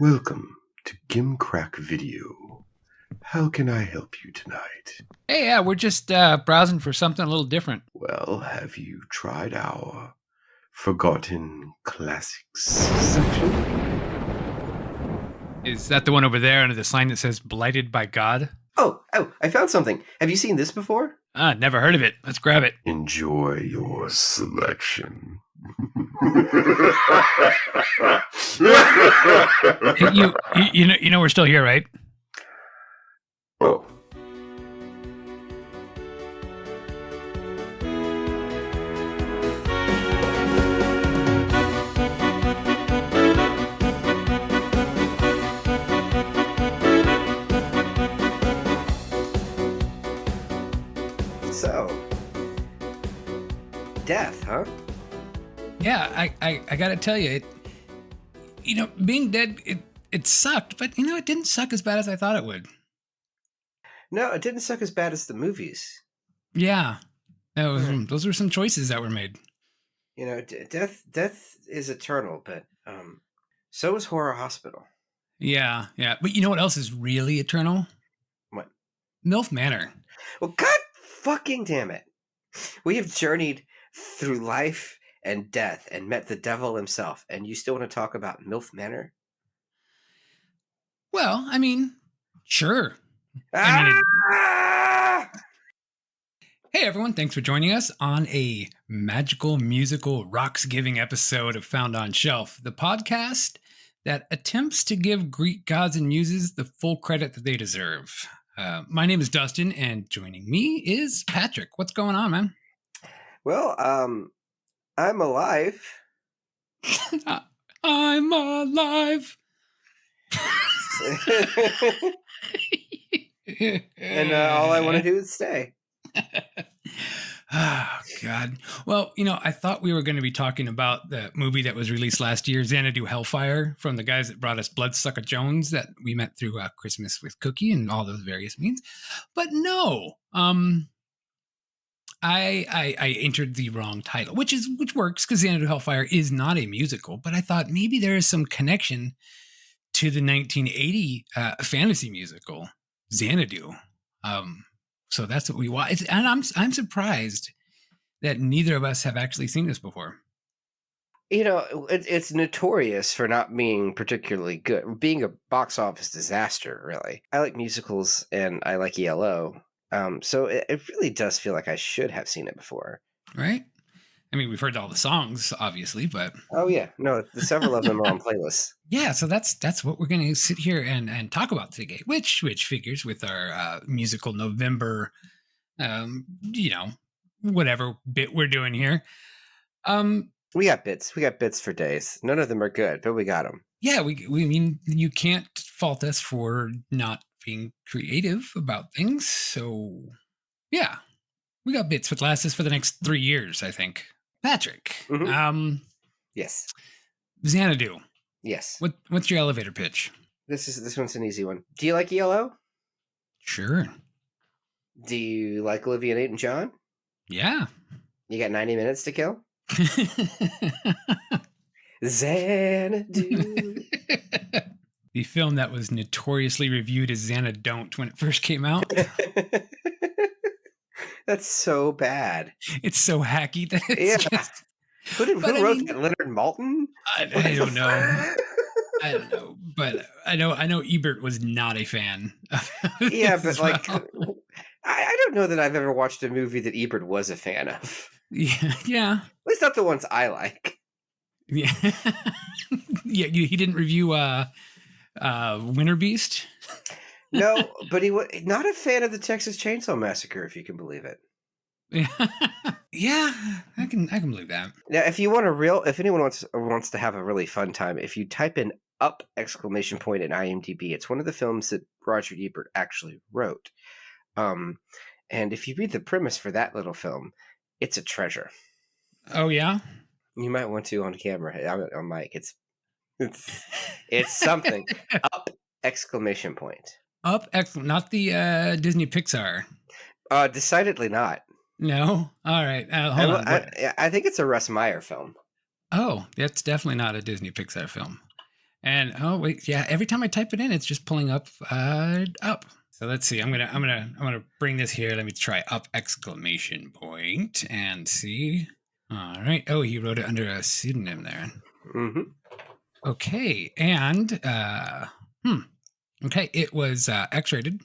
Welcome to Gimcrack Video. How can I help you tonight? Hey, yeah, we're just browsing for something a little different. Well, have you tried our Forgotten Classics section? Is that the one over there under the sign that says "Blighted by God"? Oh, I found something. Have you seen this before? Never heard of it. Let's grab it. Enjoy your selection. Hey, you know we're still here, right? Oh. So, death, huh? Yeah, I gotta tell you, being dead, it sucked, but it didn't suck as bad as I thought it would. No, it didn't suck as bad as the movies. Yeah, those were some choices that were made. Death is eternal, but so is Horror Hospital. Yeah, but you know what else is really eternal? What? MILF Manor. Well, God fucking damn it! We have journeyed through life and death and met the devil himself, and you still want to talk about MILF Manor? Well, I mean, sure. Ah! Hey everyone, thanks for joining us on a magical musical rocks giving episode of Found on Shelf, the podcast that attempts to give Greek gods and muses the full credit that they deserve. My name is Dustin, and joining me is Patrick. What's going on, man? Well, I'm alive. I'm alive. And all I want to do is stay. Oh, God. Well, I thought we were going to be talking about the movie that was released last year, Xanadu Hellfire, from the guys that brought us Bloodsucker Jones that we met through Christmas with Cookie and all those various means. But no, I entered the wrong title, which works because Xanadu Hellfire is not a musical. But I thought maybe there is some connection to the 1980 fantasy musical Xanadu. So that's what we watch, and I'm surprised that neither of us have actually seen this before. It's notorious for not being particularly good, being a box office disaster. Really, I like musicals and I like ELO, so it really does feel like I should have seen it before. Right? I mean, we've heard all the songs, obviously, but oh yeah, no, several of them are on playlists. Yeah, so that's what we're going to sit here and talk about today, which figures with our musical November, whatever bit we're doing here. We got bits for days. None of them are good, but we got them. Yeah, we mean, you can't fault us for not being creative about things. So yeah, we got bits that last us for the next 3 years, I think. Patrick, yes, Xanadu. Yes. What's your elevator pitch? This one's an easy one. Do you like ELO? Sure. Do you like Olivia Newton-John? Yeah. You got 90 minutes to kill? Xanadu. The film that was notoriously reviewed as Xanadon't when it first came out. That's so bad. It's so hacky that it's just... Who wrote that? Leonard Maltin? I don't know. I don't know, but I know Ebert was not a fan. Yeah, but I don't know that I've ever watched a movie that Ebert was a fan of. Yeah. At least not the ones I like. Yeah. Yeah, he didn't review Winter Beast. No, but he was not a fan of the Texas Chainsaw Massacre, if you can believe it. Yeah, I can believe that. Now, if anyone wants to have a really fun time, if you type in "up!" in IMDb, it's one of the films that Roger Ebert actually wrote. And if you read the premise for that little film, it's a treasure. Oh yeah, you might want to on camera on mic. It's something. Up! Up! Not the Disney Pixar. Decidedly not. No? All right. Hold on. I think it's a Russ Meyer film. Oh, that's definitely not a Disney Pixar film. And oh wait, yeah. Every time I type it in, it's just pulling up up. So let's see. I'm gonna bring this here. Let me try up exclamation point and see. All right. Oh, he wrote it under a pseudonym there. Mm-hmm. Okay, and okay, it was X-rated.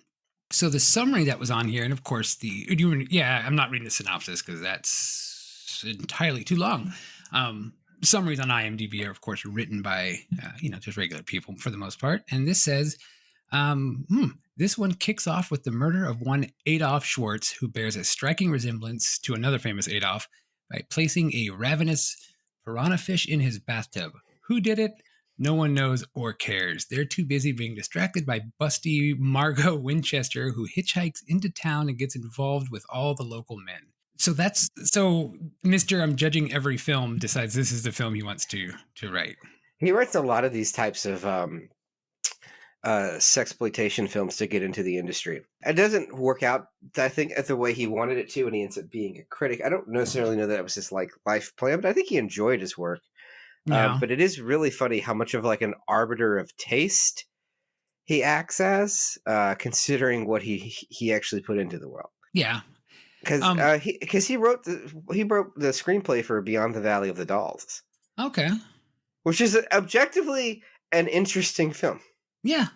So the summary that was on here, and of course I'm not reading the synopsis because that's entirely too long. Summaries on IMDb are, of course, written by just regular people for the most part. And this says, this one kicks off with the murder of one Adolf Schwartz, who bears a striking resemblance to another famous Adolf by placing a ravenous piranha fish in his bathtub. Who did it? No one knows or cares. They're too busy being distracted by busty Margot Winchester, who hitchhikes into town and gets involved with all the local men. So Mr. I'm judging every film decides this is the film he wants to write. He writes a lot of these types of sexploitation films to get into the industry. It doesn't work out, I think, at the way he wanted it to, and he ends up being a critic. I don't necessarily know that it was his life plan, but I think he enjoyed his work. Yeah. But it is really funny how much of an arbiter of taste he acts as, considering what he actually put into the world. Yeah, because he wrote the screenplay for Beyond the Valley of the Dolls. Okay, which is objectively an interesting film. Yeah.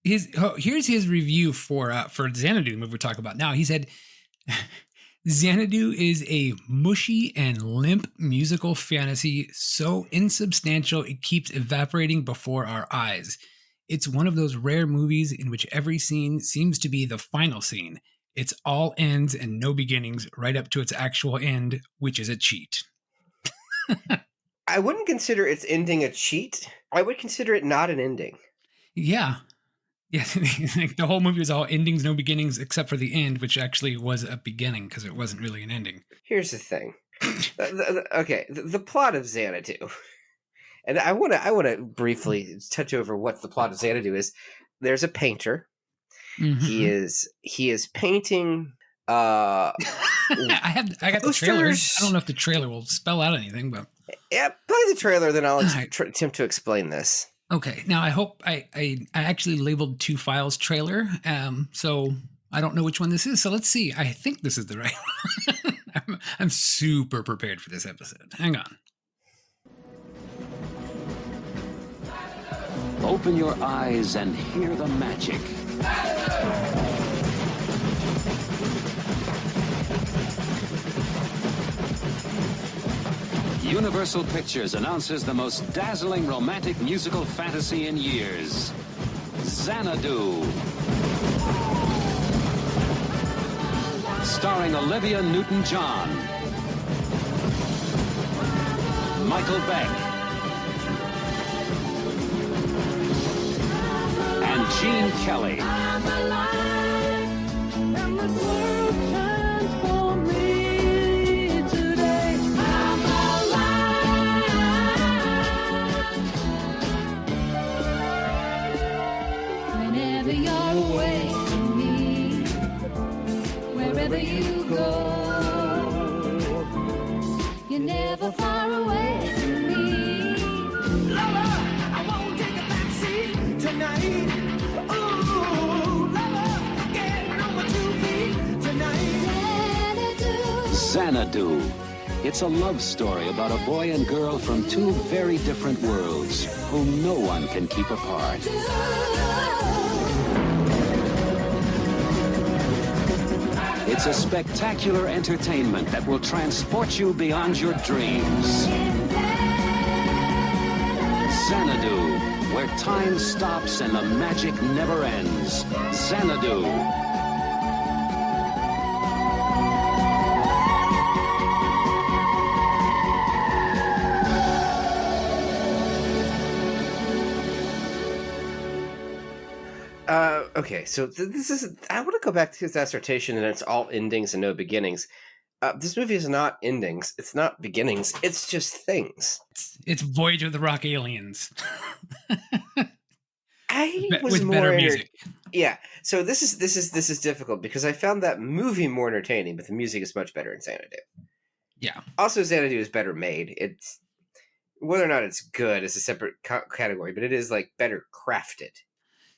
Here's his review for Xanadu, the movie we're talking about now. He said, Xanadu is a mushy and limp musical fantasy so insubstantial it keeps evaporating before our eyes. It's one of those rare movies in which every scene seems to be the final scene. It's all ends and no beginnings right up to its actual end, which is a cheat. I wouldn't consider its ending a cheat. I would consider it not an ending. Yeah. Yeah, the whole movie was all endings, no beginnings, except for the end, which actually was a beginning because it wasn't really an ending. Here's the thing. The plot of Xanadu, and I want to briefly touch over what the plot of Xanadu is. There's a painter. Mm-hmm. He is painting. I got the trailer. I don't know if the trailer will spell out anything, but yeah, play the trailer, then I'll attempt to explain this. Okay. Now I hope I actually labeled 2 files trailer. So I don't know which one this is. So let's see. I think this is the right one. I'm super prepared for this episode. Hang on. Open your eyes and hear the magic. Universal Pictures announces the most dazzling romantic musical fantasy in years, Xanadu. Starring Olivia Newton-John, Michael Beck, and Gene Kelly. Wherever you go, you're never far away from me. Lover, I won't take a back seat tonight. Ooh, lover, getting on my 2 feet tonight. Xanadu. It's a love story about a boy and girl from 2 very different worlds whom no one can keep apart. It's a spectacular entertainment that will transport you beyond your dreams. Xanadu, where time stops and the magic never ends. Xanadu. Okay, so this is. I want to go back to his dissertation, and it's all endings and no beginnings. This movie is not endings. It's not beginnings. It's just things. It's Voyage of the Rock Aliens. Was with better music. Yeah. So this is difficult because I found that movie more entertaining, but the music is much better in Xanadu. Yeah. Also, Xanadu is better made. Whether or not it's good is a separate category, but it is like better crafted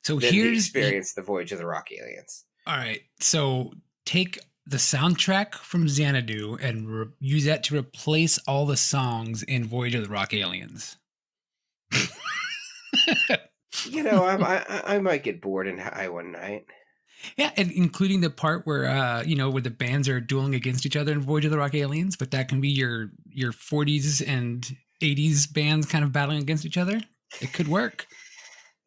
So than the here's experience of the Voyage of the Rock Aliens. all right. So take the soundtrack from Xanadu and use that to replace all the songs in Voyage of the Rock Aliens. You know, I might get bored and high one night. Yeah, and including the part where where the bands are dueling against each other in Voyage of the Rock Aliens, but that can be your 40s and 80s bands kind of battling against each other. It could work.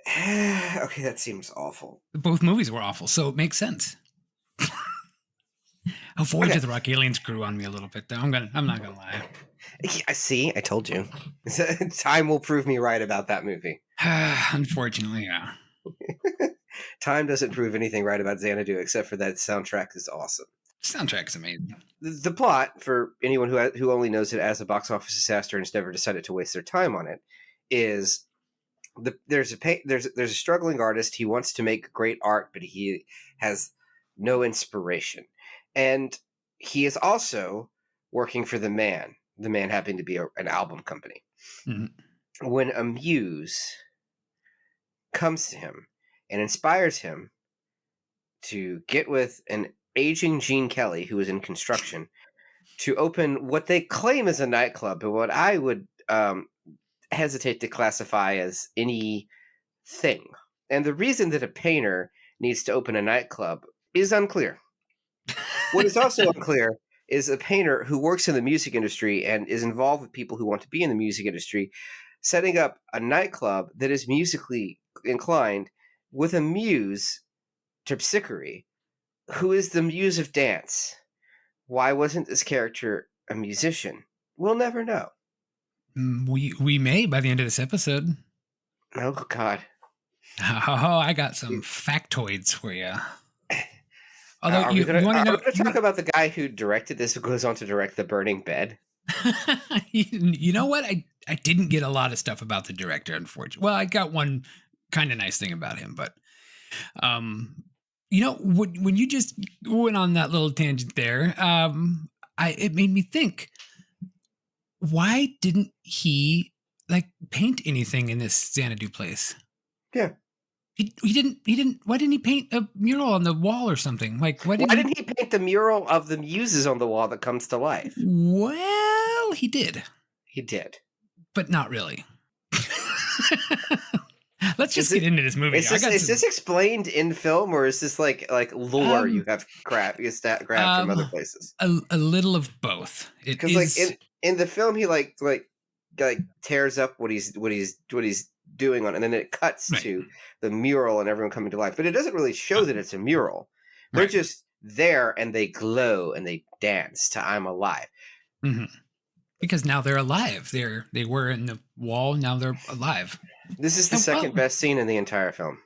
Okay, that seems awful. Both movies were awful, so it makes sense. Voyage of the Rock Aliens grew on me a little bit, though. I'm not gonna lie. I see. I told you. Time will prove me right about that movie. Unfortunately, yeah. Time doesn't prove anything right about Xanadu, except for that soundtrack is awesome. Soundtrack is amazing. The plot, for anyone who only knows it as a box office disaster and has never decided to waste their time on it, is there's a struggling artist. He wants to make great art, but he has no inspiration, and he is also working for the man. The man happening to be an album company. Mm-hmm. When a muse comes to him and inspires him to get with an aging Gene Kelly, who is in construction, to open what they claim is a nightclub, but what I would hesitate to classify as anything. And the reason that a painter needs to open a nightclub is unclear. What is also unclear is a painter who works in the music industry and is involved with people who want to be in the music industry, setting up a nightclub that is musically inclined with a muse, Terpsichore, who is the muse of dance. Why wasn't this character a musician? We'll never know. We may by the end of this episode. Oh, God. Oh, I got some factoids for you. Although are we going to talk about the guy who directed this, who goes on to direct The Burning Bed? You know what? I didn't get a lot of stuff about the director, unfortunately. Well, I got one kind of nice thing about him, but when you just went on that little tangent there, it made me think, why didn't he paint anything in this Xanadu place? Yeah. He didn't. Why didn't he paint a mural on the wall or something? Why didn't he paint the mural of the muses on the wall that comes to life? Well, he did. He did, but not really. Let's just get into this movie. Is this explained in film, or is this like lore you have grabbed from other places? A little of both. Because in the film, he like tears up what he's doing on, and then it cuts to the mural and everyone coming to life. But it doesn't really show that it's a mural. They're just there and they glow and they dance to "I'm Alive." Mm-hmm. Because now they're alive. They were in the wall. Now they're alive. This is the second best scene in the entire film.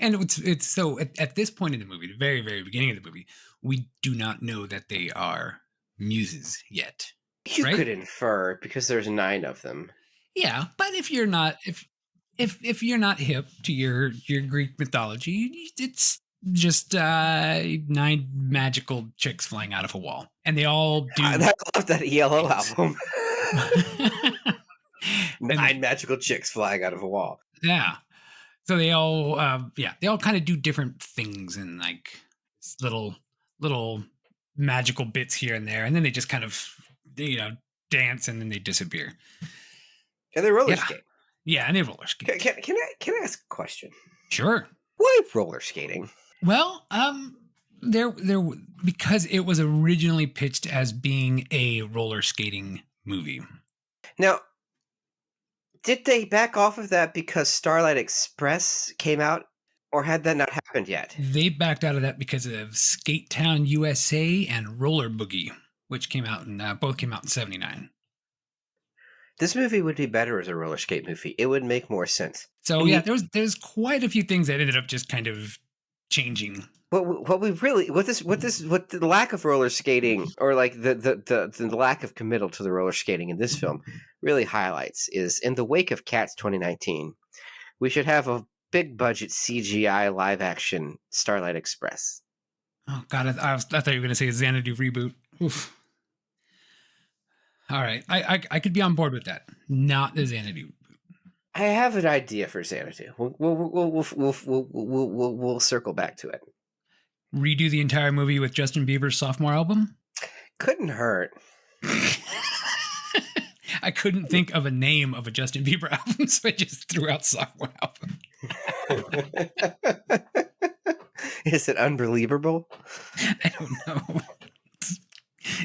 And it's so at this point in the movie, the very, very beginning of the movie, we do not know that they are muses yet. You could infer, because there's 9 of them. Yeah, but if you're not if you're not hip to your Greek mythology, it's just 9 magical chicks flying out of a wall, and they all do. I love that ELO album. 9 magical chicks flying out of a wall. Yeah, so they all kind of do different things and little magical bits here and there, and then they just kind of dance and then they disappear. And they roller skate. Yeah, and they roller skate. Can I ask a question? Sure. Why roller skating? Well, there because it was originally pitched as being a roller skating movie. Now, did they back off of that because Starlight Express came out, or had that not happened yet? They backed out of that because of Skate Town USA and Roller Boogie, which both came out in '79. This movie would be better as a roller skate movie. It would make more sense. So there's quite a few things that ended up just kind of changing. What the lack of roller skating, or the lack of committal to the roller skating in this film really highlights is, in the wake of Cats 2019, we should have a big budget CGI live action Starlight Express. Oh God, I thought you were going to say a Xanadu reboot. Oof. All right. I could be on board with that. Not the Xanadu. I have an idea for Xanadu. We'll circle back to it. Redo the entire movie with Justin Bieber's sophomore album. Couldn't hurt. I couldn't think of a name of a Justin Bieber album, so I just threw out sophomore album. Is it unbelievable? I don't know.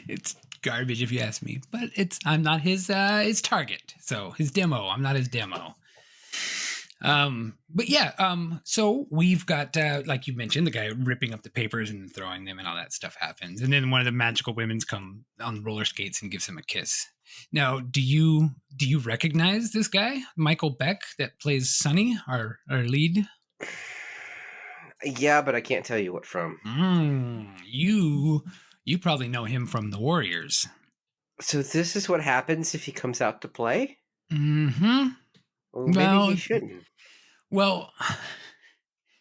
It's garbage if you ask me, but I'm not his target. So his demo, I'm not his demo. But yeah, so we've got like you mentioned, the guy ripping up the papers and throwing them and all that stuff happens. And then one of the magical women's come on roller skates and gives him a kiss. Now, do you recognize this guy, Michael Beck, that plays Sonny, our lead? Yeah, but I can't tell you what from. You probably know him from The Warriors. So this is what happens if he comes out to play? Mm-hmm. Well, maybe he shouldn't. Well,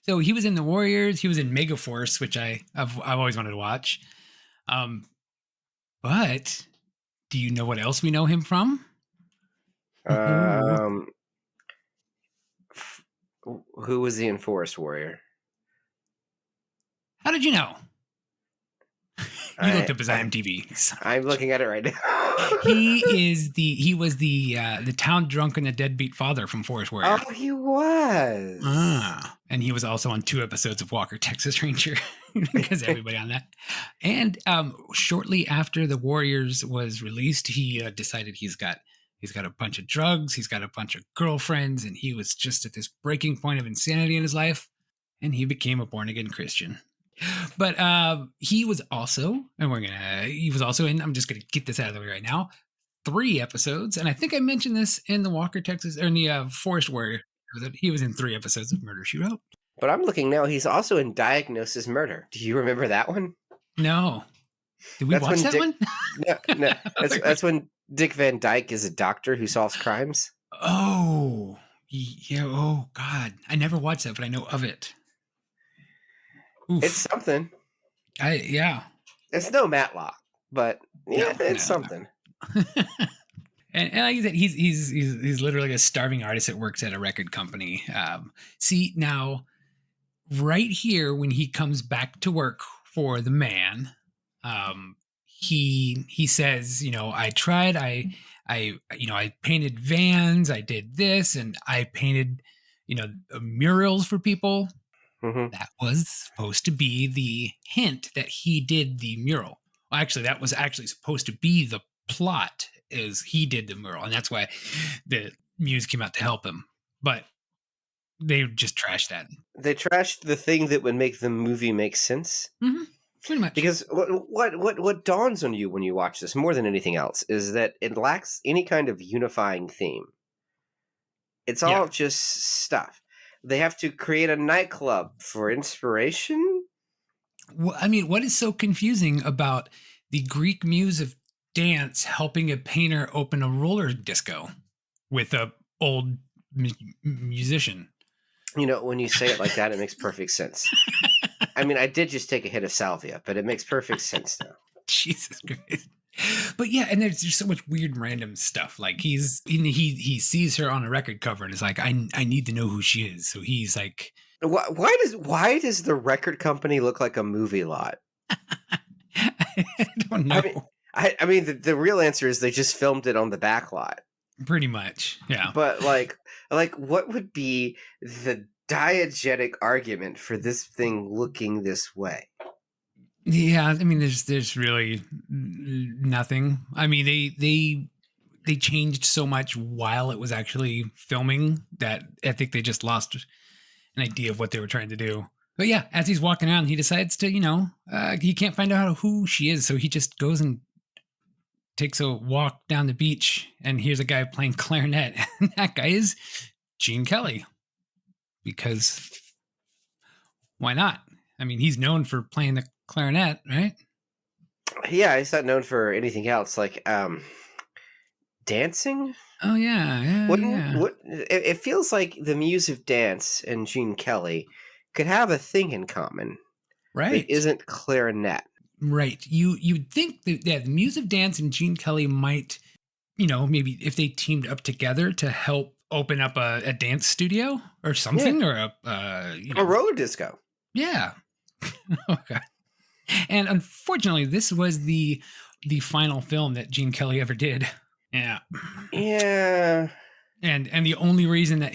so he was in The Warriors. He was in Megaforce, which I've always wanted to watch. But do you know what else we know him from? Who was he in Forest Warrior? How did you know? You looked up his IMDb. I'm looking at it right now. He was the town drunk and the deadbeat father from Forest Warrior. Oh, he was. And he was also on 2 episodes of Walker, Texas Ranger, because everybody on that. And shortly after The Warriors was released, he decided he's got a bunch of drugs, he's got a bunch of girlfriends, and he was just at this breaking point of insanity in his life, and he became a born-again Christian. But he was also in, I'm just going to get this out of the way right now, 3 episodes. And I think I mentioned this in the Walker, Texas, or in the Forest Warrior. He was in 3 episodes of Murder, She Wrote. But I'm looking now, he's also in Diagnosis Murder. Do you remember that one? No. Did we watch that one? No. That's when Dick Van Dyke is a doctor who solves crimes. Oh, yeah. Oh, God. I never watched that, but I know of it. Oof. It's something. Yeah. It's no Matlock, but yeah, it's something. And like you said, he's literally a starving artist that works at a record company. See, now, right here, when he comes back to work for the man, he says, I tried, I painted vans, I did this, and I painted, murals for people. Mm-hmm. That was supposed to be the hint that he did the mural. Well, actually, that was actually supposed to be the plot, is he did the mural. And that's why the Muse came out to help him. But they just trashed that. They trashed the thing that would make the movie make sense. Mm-hmm. Pretty much. Because what dawns on you when you watch this more than anything else is that it lacks any kind of unifying theme. It's all just stuff. They have to create a nightclub for inspiration? Well, I mean, what is so confusing about the Greek muse of dance helping a painter open a roller disco with a old musician? When you say it like that, it makes perfect sense. I mean, I did just take a hit of salvia, but it makes perfect sense now. Jesus Christ. But yeah, and there's just so much weird random stuff. Like he sees her on a record cover and is like, I need to know who she is. So he's like, why does the record company look like a movie lot? I don't know. I mean, the real answer is they just filmed it on the back lot. Pretty much, yeah. But like what would be the diegetic argument for this thing looking this way? Yeah, I mean, there's really nothing. I mean, they changed so much while it was actually filming that I think they just lost an idea of what they were trying to do. But yeah, as he's walking around, he decides to, he can't find out who she is, so he just goes and takes a walk down the beach, and here's a guy playing clarinet, and that guy is Gene Kelly. Because why not? I mean, he's known for playing the clarinet, right? Yeah, he's not known for anything else, like dancing. Oh yeah. It feels like the Muse of Dance and Gene Kelly could have a thing in common, right? That isn't clarinet, right? You'd think that the Muse of Dance and Gene Kelly might maybe if they teamed up together to help open up a dance studio or something, or A roller disco. yeah. Oh god. And unfortunately, this was the final film that Gene Kelly ever did. Yeah. Yeah. And the only reason that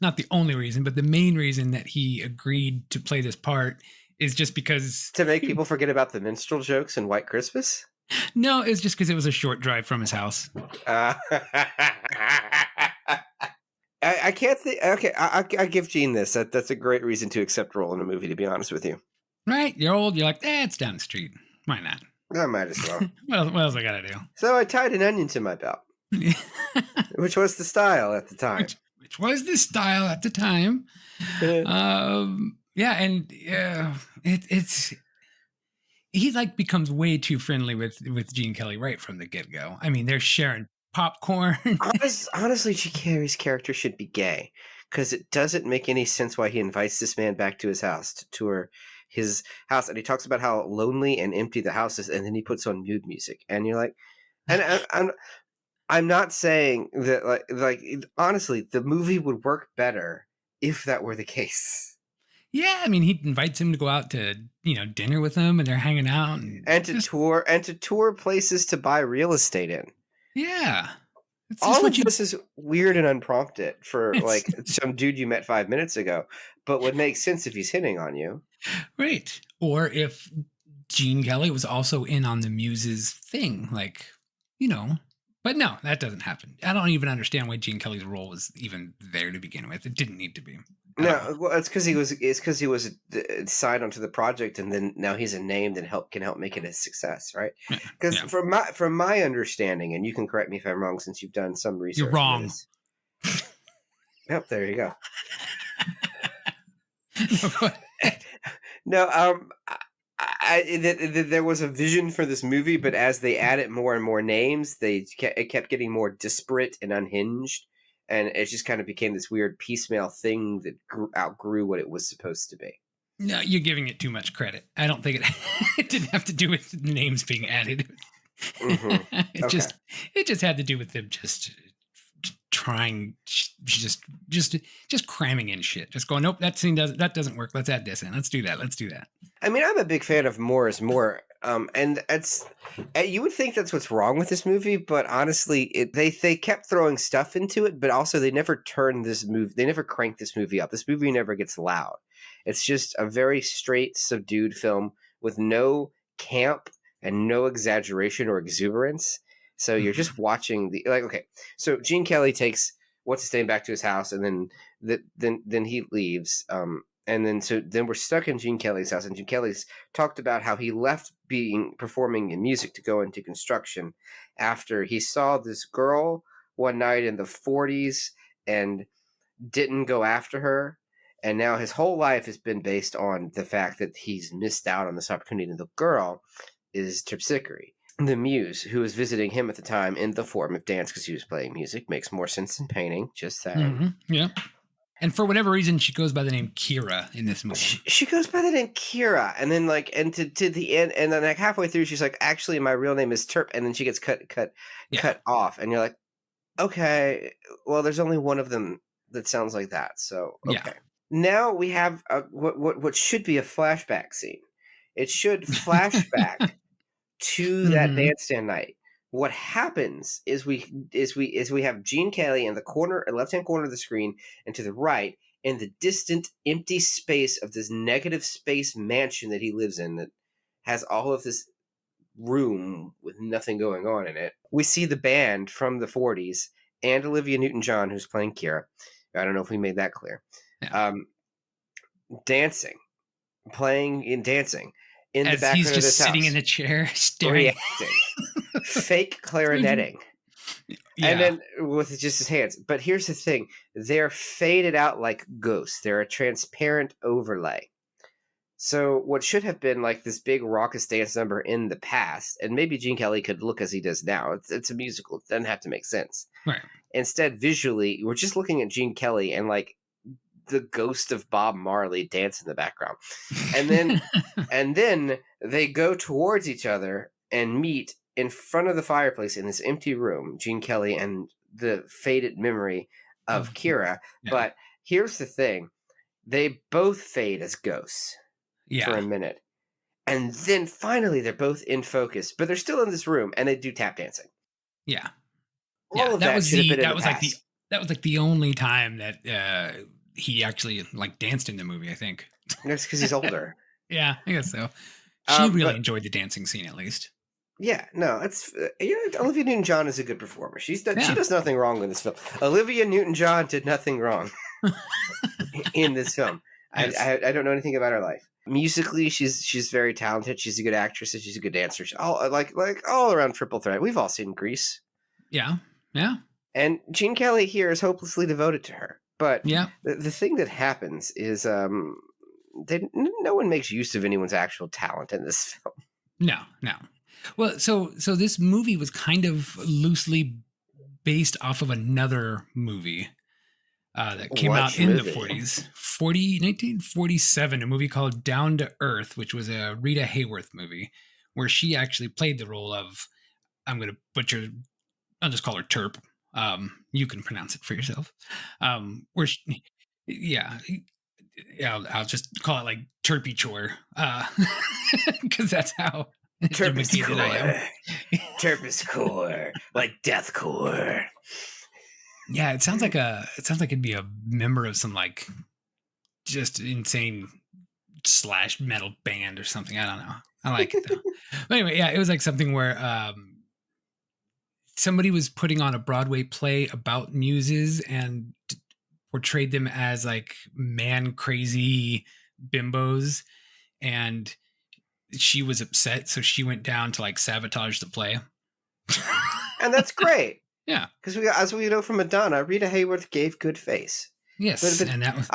not the only reason, but the main reason that he agreed to play this part is just because To make people forget about the minstrel jokes in White Christmas? no, it's just because it was a short drive from his house. I can't think. Okay, I give Gene this. That's a great reason to accept role in a movie, to be honest with you. Right? You're old. You're like, it's down the street. Why not? I might as well. What else I gotta So I tied an onion to my belt, do? which was the style at the time. which was the style at the time. Yeah, and it's he like becomes way too friendly with Gene Kelly right from the get go. I mean, they're sharing popcorn. Honestly, Gene Kelly's character should be gay, because it doesn't make any sense why he invites this man back to his house to tour his house, and he talks about how lonely and empty the house is, and then he puts on mood music, and you're like, and I'm not saying that like honestly, the movie would work better if that were the case. Yeah, I mean, he invites him to go out to dinner with him, and they're hanging out And to tour places to buy real estate in. Yeah, it's just All what of this is weird and unprompted for like some dude you met 5 minutes ago, but would make sense if he's hitting on you. right. Or if Gene Kelly was also in on the Muses thing, like But no, that doesn't happen. I don't even understand why Gene Kelly's role was even there to begin with. It didn't need to be. No, well, it's because he was signed onto the project, and then now he's a name that can help make it a success, right? Because from my understanding, and you can correct me if I'm wrong, since you've done some research. You're wrong. Yep, there you go. No, No, there was a vision for this movie, but as they added more and more names, it kept getting more disparate and unhinged, and it just kind of became this weird piecemeal thing that outgrew what it was supposed to be. No, you're giving it too much credit. I don't think it didn't have to do with names being added. Mm-hmm. It just had to do with them just trying, just cramming in shit. Just going, nope, that doesn't work. Let's add this in. Let's do that. I mean, I'm a big fan of more is more. And you would think that's what's wrong with this movie, but honestly, they kept throwing stuff into it, but also they never they never cranked this movie up. This movie never gets loud. It's just a very straight, subdued film with no camp and no exaggeration or exuberance. So you're just watching okay. So Gene Kelly takes what's his name back to his house, and then he leaves. And then we're stuck in Gene Kelly's house, and Gene Kelly's talked about how he left performing in music to go into construction after he saw this girl one night in the 40s and didn't go after her. And now his whole life has been based on the fact that he's missed out on this opportunity. And the girl is Terpsichore, the muse, who was visiting him at the time in the form of dance because he was playing music. Makes more sense than painting, just saying. Mm-hmm. Yeah. And for whatever reason, she goes by the name Kira in this movie. She goes by the name Kira, and then to the end, and then halfway through, she's like, "Actually, my real name is Terp," and then she gets cut off, and you're like, "Okay, well, there's only one of them that sounds like that." So okay, Yeah. Now we have what should be a flashback scene. It should flashback to that bandstand night. What happens is we have Gene Kelly in the left-hand corner of the screen, and to the right, in the distant empty space of this negative space mansion that he lives in that has all of this room with nothing going on in it. We see the band from the 40s and Olivia Newton-John, who's playing Kira. I don't know if we made that clear. Yeah. Dancing in As the background he's of just this sitting house. in a chair staring. Reacting. Fake clarinetting. Yeah. And then with just his hands. But here's the thing. They're faded out like ghosts. They're a transparent overlay. So what should have been like this big raucous dance number in the past, and maybe Gene Kelly could look as he does now. It's a musical. It doesn't have to make sense. Right. Instead, visually, we're just looking at Gene Kelly and like the ghost of Bob Marley dance in the background. And then they go towards each other and meet in front of the fireplace in this empty room, Gene Kelly and the faded memory of Kira. Yeah. But here's the thing. They both fade as ghosts for a minute. And then finally they're both in focus, but they're still in this room and they do tap dancing. Yeah. All of that that was should have been in that the was past. like the only time that he actually like danced in the movie, I think. That's because he's older. Yeah, I guess so. She really but- enjoyed the dancing scene, at least. Yeah, no, it's Olivia Newton-John is a good performer. She Yeah. does nothing wrong in this film. Olivia Newton-John did nothing wrong in this film. Yes. I don't know anything about her life. Musically, she's very talented. She's a good actress and she's a good dancer. She's all around triple threat. We've all seen Grease, Yeah, yeah, and Gene Kelly here is hopelessly devoted to her. But yeah. the thing that happens is no one makes use of anyone's actual talent in this film. No. Well, so this movie was kind of loosely based off of another movie that came out Which in the movie? 40s, 1947, a movie called Down to Earth, which was a Rita Hayworth movie, where she actually played the role of, I'm going to butcher, I'll just call her Terp. You can pronounce it for yourself. Where she, I'll just call it like Terpy Chore, because that's how educated I am. Terpiscore, like deathcore. Yeah, it sounds like it'd be a member of some like just insane slash metal band or something. I don't know. I like it though. But anyway, yeah, it was like something where somebody was putting on a Broadway play about muses and portrayed them as like man crazy bimbos, and she was upset, so she went down to like sabotage the play. And that's great. Yeah. Because as we know from Madonna, Rita Hayworth gave good face. Yes, But- and that was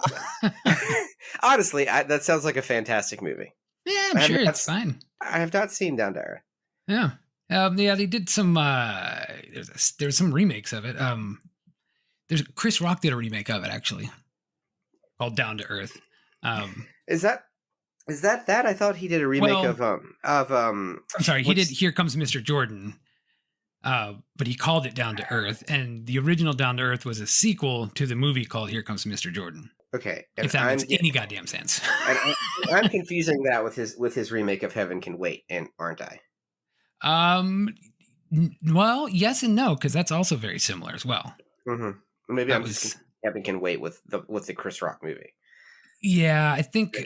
Honestly, that sounds like a fantastic movie. yeah. I'm I sure mean, it's fine. I have not seen Down to Earth. Yeah. Yeah, they did some there's some remakes of it. There's Chris Rock did a remake of it actually, called Down to Earth. Is that I thought he did a remake Well- I'm sorry, he did what's- Here Comes Mr. Jordan. But he called it Down to Earth, and the original Down to Earth was a sequel to the movie called Here Comes Mr. Jordan. okay. If that makes any goddamn sense. and I'm confusing that with his remake of Heaven Can Wait, and aren't I? Well, yes and no, because that's also very similar as well. Mm-hmm. Maybe That I'm was- just Heaven Can Wait with the Chris Rock movie. Yeah, I think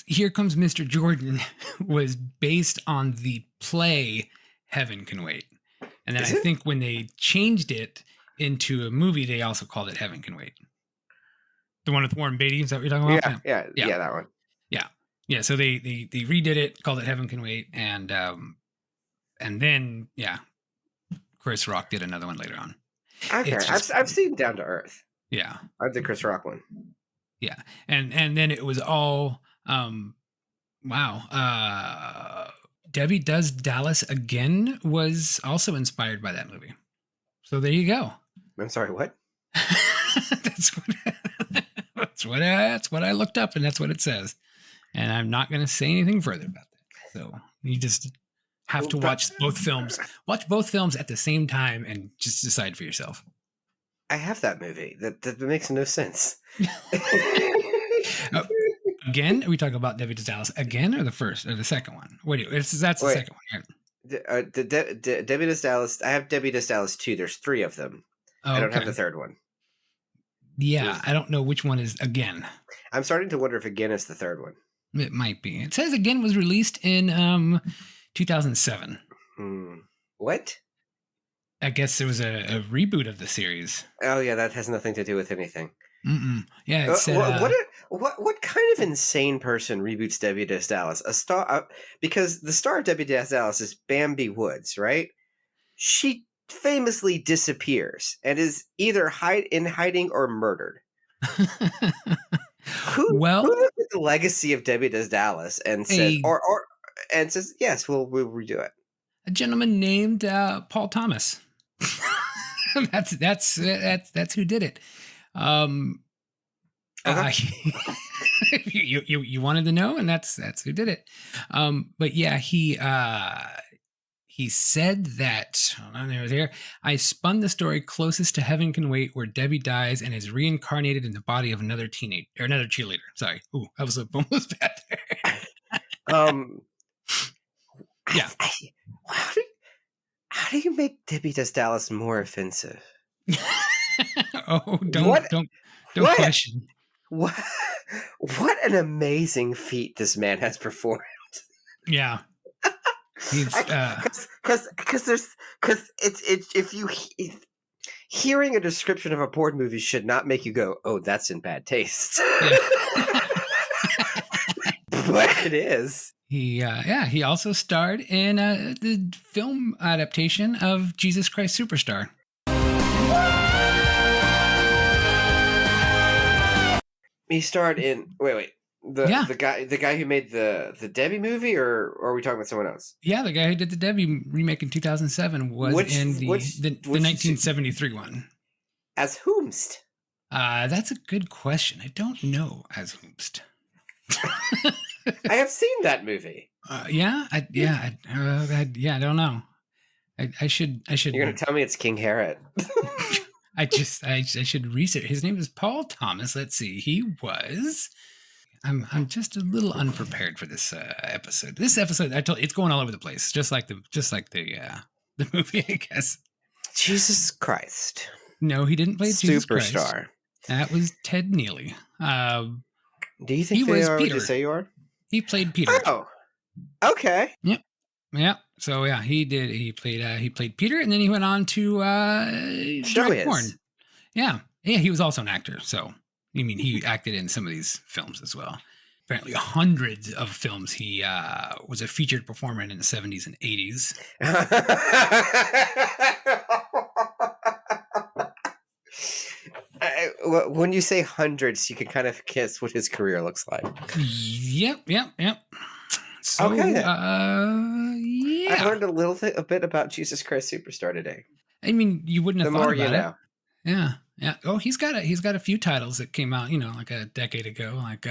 Here Comes Mr. Jordan was based on the play Heaven Can Wait. And then Is I it? think when they changed it into a movie, they also called it Heaven Can Wait. The one with Warren Beatty, is that what you're talking about? Yeah, that one. Yeah, so they redid it, called it Heaven Can Wait, and then Chris Rock did another one later on. Okay, It's just- I've seen Down to Earth. Yeah. I've the Chris Rock one. And then it was all Debbie Does Dallas Again was also inspired by that movie. So there you go. I'm sorry, what? that's what I looked up, and that's what it says. And I'm not going to say anything further about that. So you just have to watch both films. Watch both films at the same time and just decide for yourself. I have that movie. That makes no sense. Again, are we talking about Debbie Does Dallas Again, or the first or the second one? That's the Wait. second one, right? Debbie Does Dallas. I have Debbie Does Dallas 2. There's 3 of them. Oh, I don't have okay. the third one. Yeah, I don't know which one is Again. I'm starting to wonder if Again is the third one. It might be. It says Again was released in 2007. What? I guess there was a reboot of the series. Oh yeah, that has nothing to do with anything. Yeah, it said, what kind of insane person reboots Debbie Does Dallas? A star, because the star of Debbie Does Dallas is Bambi Woods, right? She famously disappears and is either in hiding or murdered. Who looked at the legacy of Debbie Does Dallas and said, and says, yes, we'll redo it. A gentleman named Paul Thomas. That's who did it. You wanted to know, and that's who did it. But yeah, he He said that, hold on, there was here. I spun the story closest to Heaven Can Wait, where Debbie dies and is reincarnated in the body of another teenager or another cheerleader. Sorry. Ooh, that was almost bad there. Yeah. How do you make Debbie Does Dallas more offensive? Oh, don't What? What? question. What an amazing feat this man has performed. Yeah. He's Because hearing a description of a porn movie should not make you go, oh, that's in bad taste. Yeah. But it is. He also starred in the film adaptation of Jesus Christ Superstar. He starred in the guy who made the Debbie movie, or are we talking about someone else? Yeah, the guy who did the Debbie remake in 2007 was in the 1973 one. As whomst? That's a good question. I don't know as whomst. I have seen that movie. I don't know. I should. You're gonna tell me it's King Herod? I should research. His name is Paul Thomas. Let's see. He was. I'm just a little unprepared for this episode. This episode, I told you, it's going all over the place, just like the movie, I guess. Jesus Christ! No, he didn't play Jesus Christ. Superstar. That was Ted Neely. Do you think he they was are what Peter. you say you are? He played Peter. Oh, okay. Yeah. So yeah, he did. He played Peter, and then he went on to direct porn. Yeah. He was also an actor. So I mean, he acted in some of these films as well. Apparently, hundreds of films. He was a featured performer in the 70s and 80s. When you say hundreds, you can kind of guess what his career looks like. Yep. So, okay. Yeah. I learned a bit about Jesus Christ Superstar today. I mean, you wouldn't have The thought more about you know. it. Yeah. Oh, he's got a few titles that came out, like a decade ago, like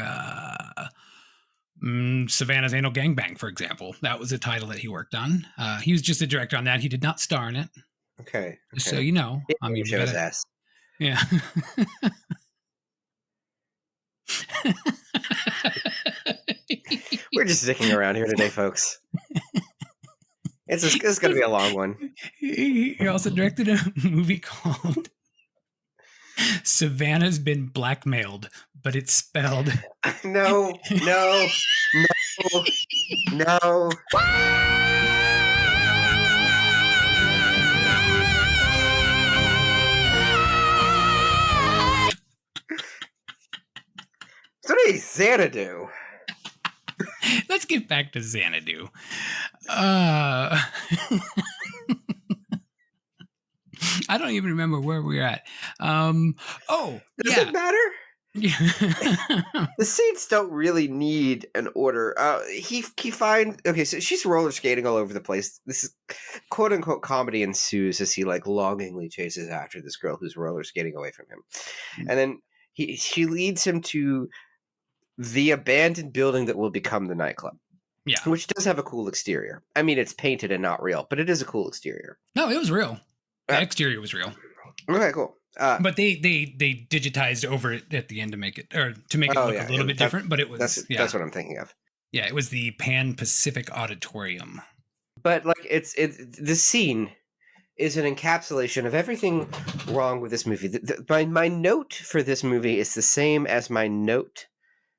Savannah's Anal Gangbang, for example. That was a title that he worked on. He was just a director on that. He did not star in it. Okay. So you know, I mean, show his ass. Yeah. We're just dicking around here today, folks. It's going to be a long one. He also directed a movie called Savannah's Been Blackmailed, but it's spelled. No. What did Xanadu? Let's get back to Xanadu. I don't even remember where we're at. Does it matter? Yeah. The scenes don't really need an order. He so she's roller skating all over the place. This is quote unquote comedy ensues as he longingly chases after this girl who's roller skating away from him, and then she leads him to the abandoned building that will become the nightclub. Yeah, which does have a cool exterior. I mean, it's painted and not real, but it is a cool exterior. No, it was real. The exterior was real. Okay, cool. But they digitized over it at the end to make it look a little bit different. But it was that's what I'm thinking of. Yeah, it was the Pan Pacific Auditorium. But the scene is an encapsulation of everything wrong with this movie. My note for this movie is the same as my note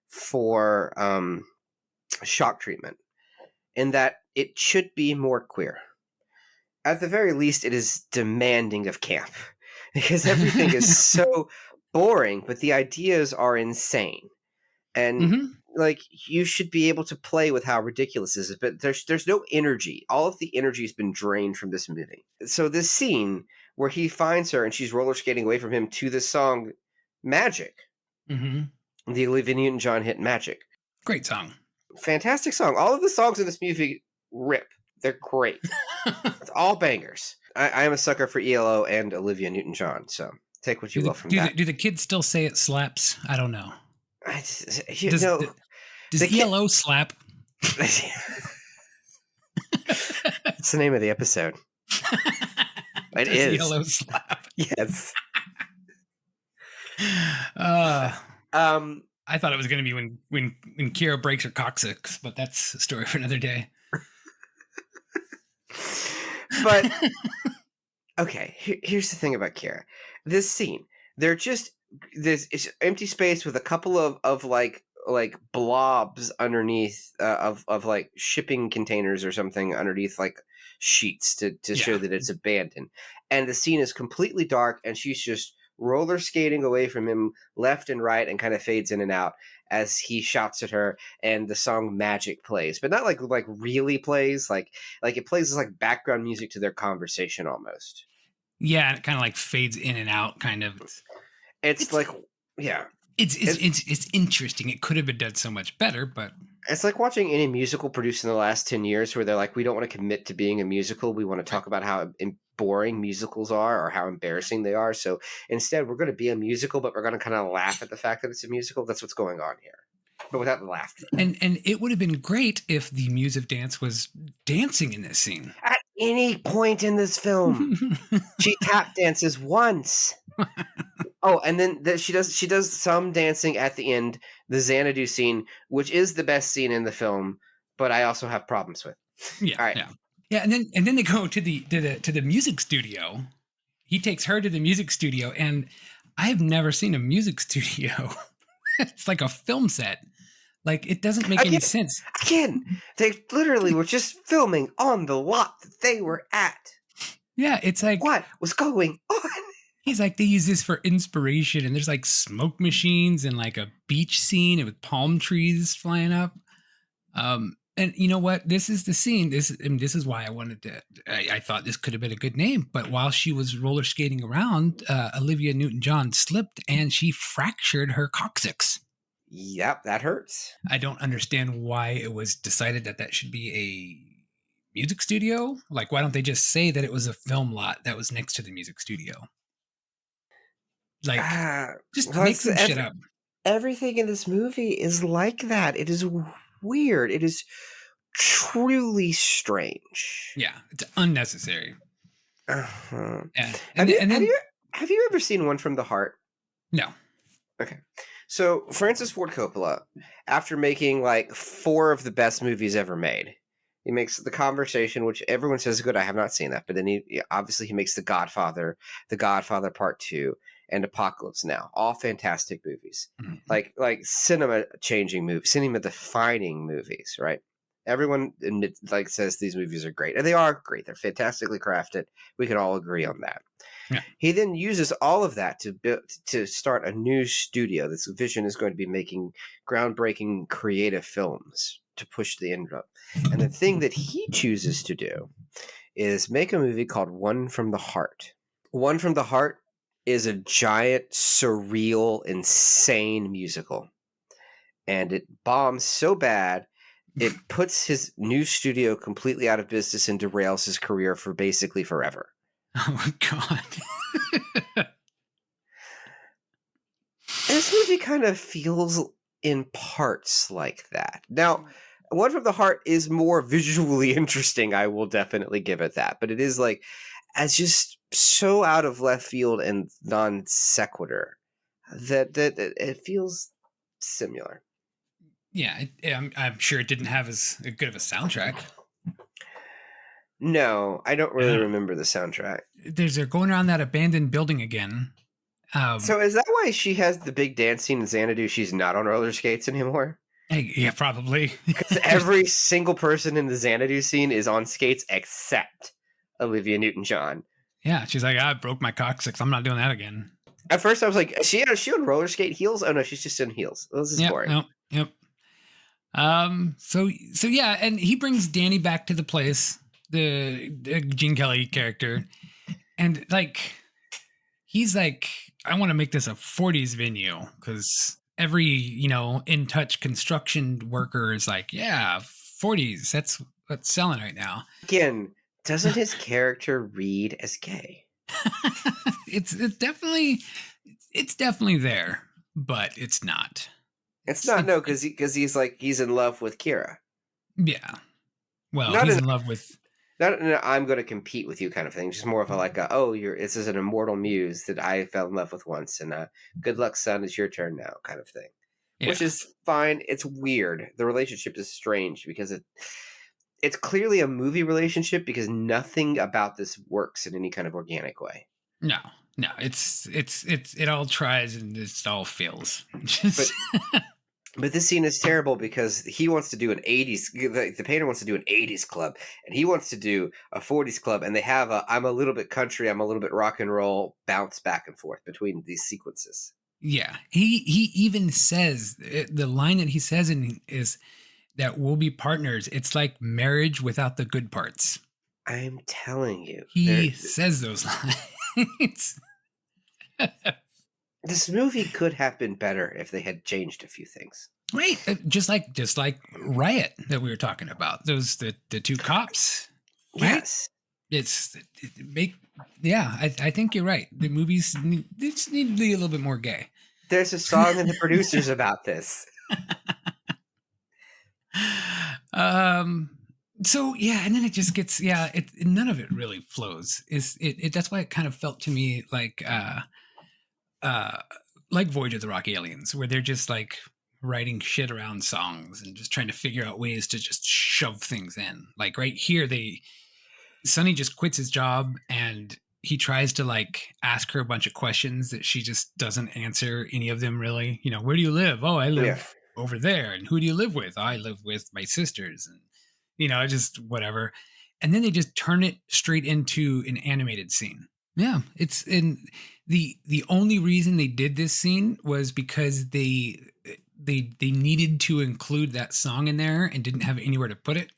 for Shock Treatment, in that it should be more queer. At the very least, it is demanding of camp, because everything is so boring, but the ideas are insane. And you should be able to play with how ridiculous this is, but there's no energy. All of the energy has been drained from this movie. So this scene where he finds her and she's roller skating away from him to this song, Magic, the Olivia Newton-John hit Magic. Great song. Fantastic song. All of the songs in this movie rip. They're great. It's all bangers. I am a sucker for ELO and Olivia Newton-John, so take what you will from that. Do the kids still say it slaps? I don't know. Does ELO slap? That's the name of the episode. It Does is. Yellow slap. Yes. I thought it was going to be when Kira breaks her coccyx, but that's a story for another day. But okay, here's the thing about Kira. This scene, they're just it's empty space with a couple of like blobs underneath of like shipping containers or something underneath like sheets to show that it's abandoned. And the scene is completely dark, and she's just roller skating away from him left and right, and kind of fades in and out as he shouts at her, and the song Magic plays, but not like really plays, like it plays as like background music to their conversation almost. Yeah, and it kind of like fades in and out, kind of. It's like, yeah. It's interesting. It could have been done so much better, but it's like watching any musical produced in the last 10 years where they're like, we don't want to commit to being a musical. We want to talk about how boring musicals are or how embarrassing they are. So instead, we're going to be a musical, but we're going to kind of laugh at the fact that it's a musical. That's what's going on here, but without the laughter. And it would have been great if the Muse of Dance was dancing in this scene. At any point in this film, she tap dances once. Oh, and then she does some dancing at the end, the Xanadu scene, which is the best scene in the film, but I also have problems with. Yeah, all right. Yeah, and then they go to the music studio. He takes her to the music studio, and I've never seen a music studio. It's like a film set. Like, it doesn't make any sense. Again, they literally were just filming on the lot that they were at. Yeah, it's like, what was going on? He's like, they use this for inspiration, and there's like smoke machines and like a beach scene with palm trees flying up. And you know what? This is the scene. This is why I wanted to. I thought this could have been a good name. But while she was roller skating around, Olivia Newton-John slipped and she fractured her coccyx. Yep, that hurts. I don't understand why it was decided that should be a music studio. Like, why don't they just say that it was a film lot that was next to the music studio? Like, just make some shit up. Everything in this movie is like that. It is weird. It is truly strange. Yeah, it's unnecessary. Uh-huh. Yeah. Have you ever seen One from the Heart? No. Okay. So Francis Ford Coppola, after making like 4 of the best movies ever made, he makes The Conversation, which everyone says is good. I have not seen that, but then he makes The Godfather Part 2, and Apocalypse Now, all fantastic movies, like cinema-changing movies, cinema-defining movies, right? Everyone says these movies are great, and they are great. They're fantastically crafted. We can all agree on that. Yeah. He then uses all of that to start a new studio. This vision is going to be making groundbreaking creative films to push the envelope. And the thing that he chooses to do is make a movie called One from the Heart. One from the Heart is a giant, surreal, insane musical. And it bombs so bad, it puts his new studio completely out of business and derails his career for basically forever. Oh, my God. This movie kind of feels in parts like that. Now, One from the Heart is more visually interesting. I will definitely give it that. But it is like, as just so out of left field and non sequitur that it feels similar. Yeah, I'm sure it didn't have as good of a soundtrack. No, I don't really remember the soundtrack. They're going around that abandoned building again. So is that why she has the big dance scene in Xanadu? She's not on roller skates anymore? Yeah, probably. Because every single person in the Xanadu scene is on skates except Olivia Newton-John. Yeah, she's like, I broke my coccyx. I'm not doing that again. At first I was like, is she on roller skate heels? Oh no, she's just in heels. This is boring. Yep. So yeah, and he brings Danny back to the place, the Gene Kelly character, and like he's like, I want to make this a 40s venue because every in touch construction worker is like, yeah, 40s. That's what's selling right now. Again, doesn't his character read as gay? It's definitely there, but it's not. It's not, no, because he's in love with Kira. Yeah. Well, he's in love with Not an I'm going to compete with you kind of thing. Just more of a like, this is an immortal muse that I fell in love with once, and good luck, son. It's your turn now, kind of thing. Yeah. Which is fine. It's weird. The relationship is strange because it's clearly a movie relationship because nothing about this works in any kind of organic way. No, it all tries and it all fails. Just But this scene is terrible because he wants to do an 80s, the painter wants to do an 80s club, and he wants to do a 40s club, and they have I'm a little bit country, I'm a little bit rock and roll bounce back and forth between these sequences. yeah, he even says the line that he says is that we'll be partners. It's like marriage without the good parts. I'm telling you. He says those lines. This movie could have been better if they had changed a few things. Right, just like Riot that we were talking about. Those the two cops. Right? Yes. I think you're right. The movies need to be a little bit more gay. There's a song in the producers about this. So yeah, and then it just gets none of it really flows. That's why it kind of felt to me like Voyage of the Rock Aliens, where they're just like writing shit around songs and just trying to figure out ways to just shove things in. Like right here, Sonny just quits his job and he tries to like ask her a bunch of questions that she just doesn't answer any of them really. You know, where do you live? Oh, I live over there. And who do you live with? I live with my sisters, and you know, just whatever. And then they just turn it straight into an animated scene. Yeah, it's in the only reason they did this scene was because they needed to include that song in there and didn't have anywhere to put it.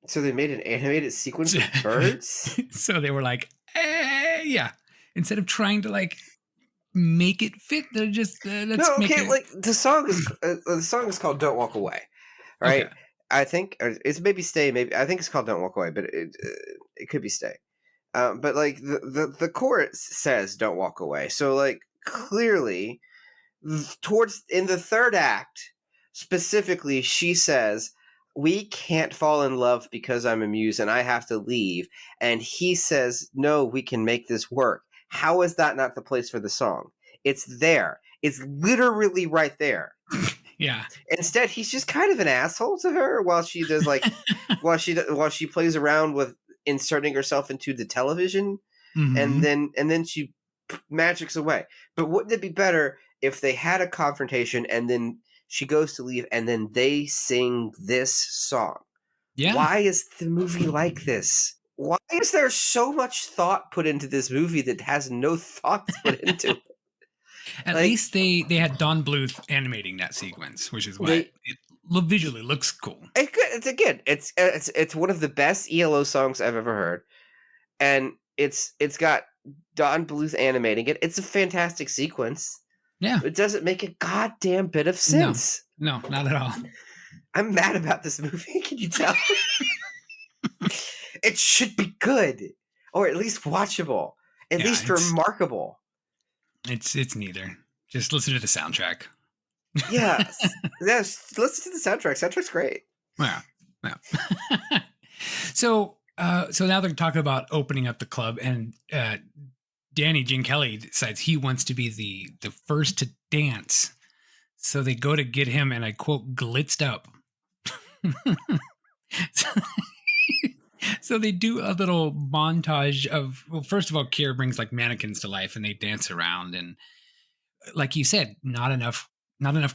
So they made an animated sequence of birds? So they were like, yeah. Instead of trying to like make it fit, they're just like the song is called "Don't Walk Away," right? Okay. I think it's maybe "Stay." Maybe I think it's called "Don't Walk Away," but it could be "Stay." But like the chorus says "Don't walk away," so like clearly, in the third act specifically, she says, "We can't fall in love because I'm a muse and I have to leave," and he says, "No, we can make this work." How is that not the place for the song? It's there. It's literally right there. Yeah. Instead, he's just kind of an asshole to her while she does like while she plays around with inserting herself into the television, and then she magics away. But wouldn't it be better if they had a confrontation and then she goes to leave and then they sing this song? Yeah. Why is the movie like this? Why is there so much thought put into this movie that has no thought put into it? At least they had Don Bluth animating that sequence, which is why it visually looks cool. It's one of the best ELO songs I've ever heard, and it's got Don Bluth animating it. It's a fantastic sequence. Yeah, it doesn't make a goddamn bit of sense. No, not at all. I'm mad about this movie. Can you tell? It should be good, or at least watchable, at least remarkable. It's neither. Just listen to the soundtrack. Yes. Listen to the soundtrack. Soundtrack's great. Yeah. So now they're talking about opening up the club, and Danny Gene Kelly decides he wants to be the first to dance. So they go to get him, and I quote, "glitzed up." So they do a little montage of, well, first of all, Keir brings like mannequins to life and they dance around, and like you said, not enough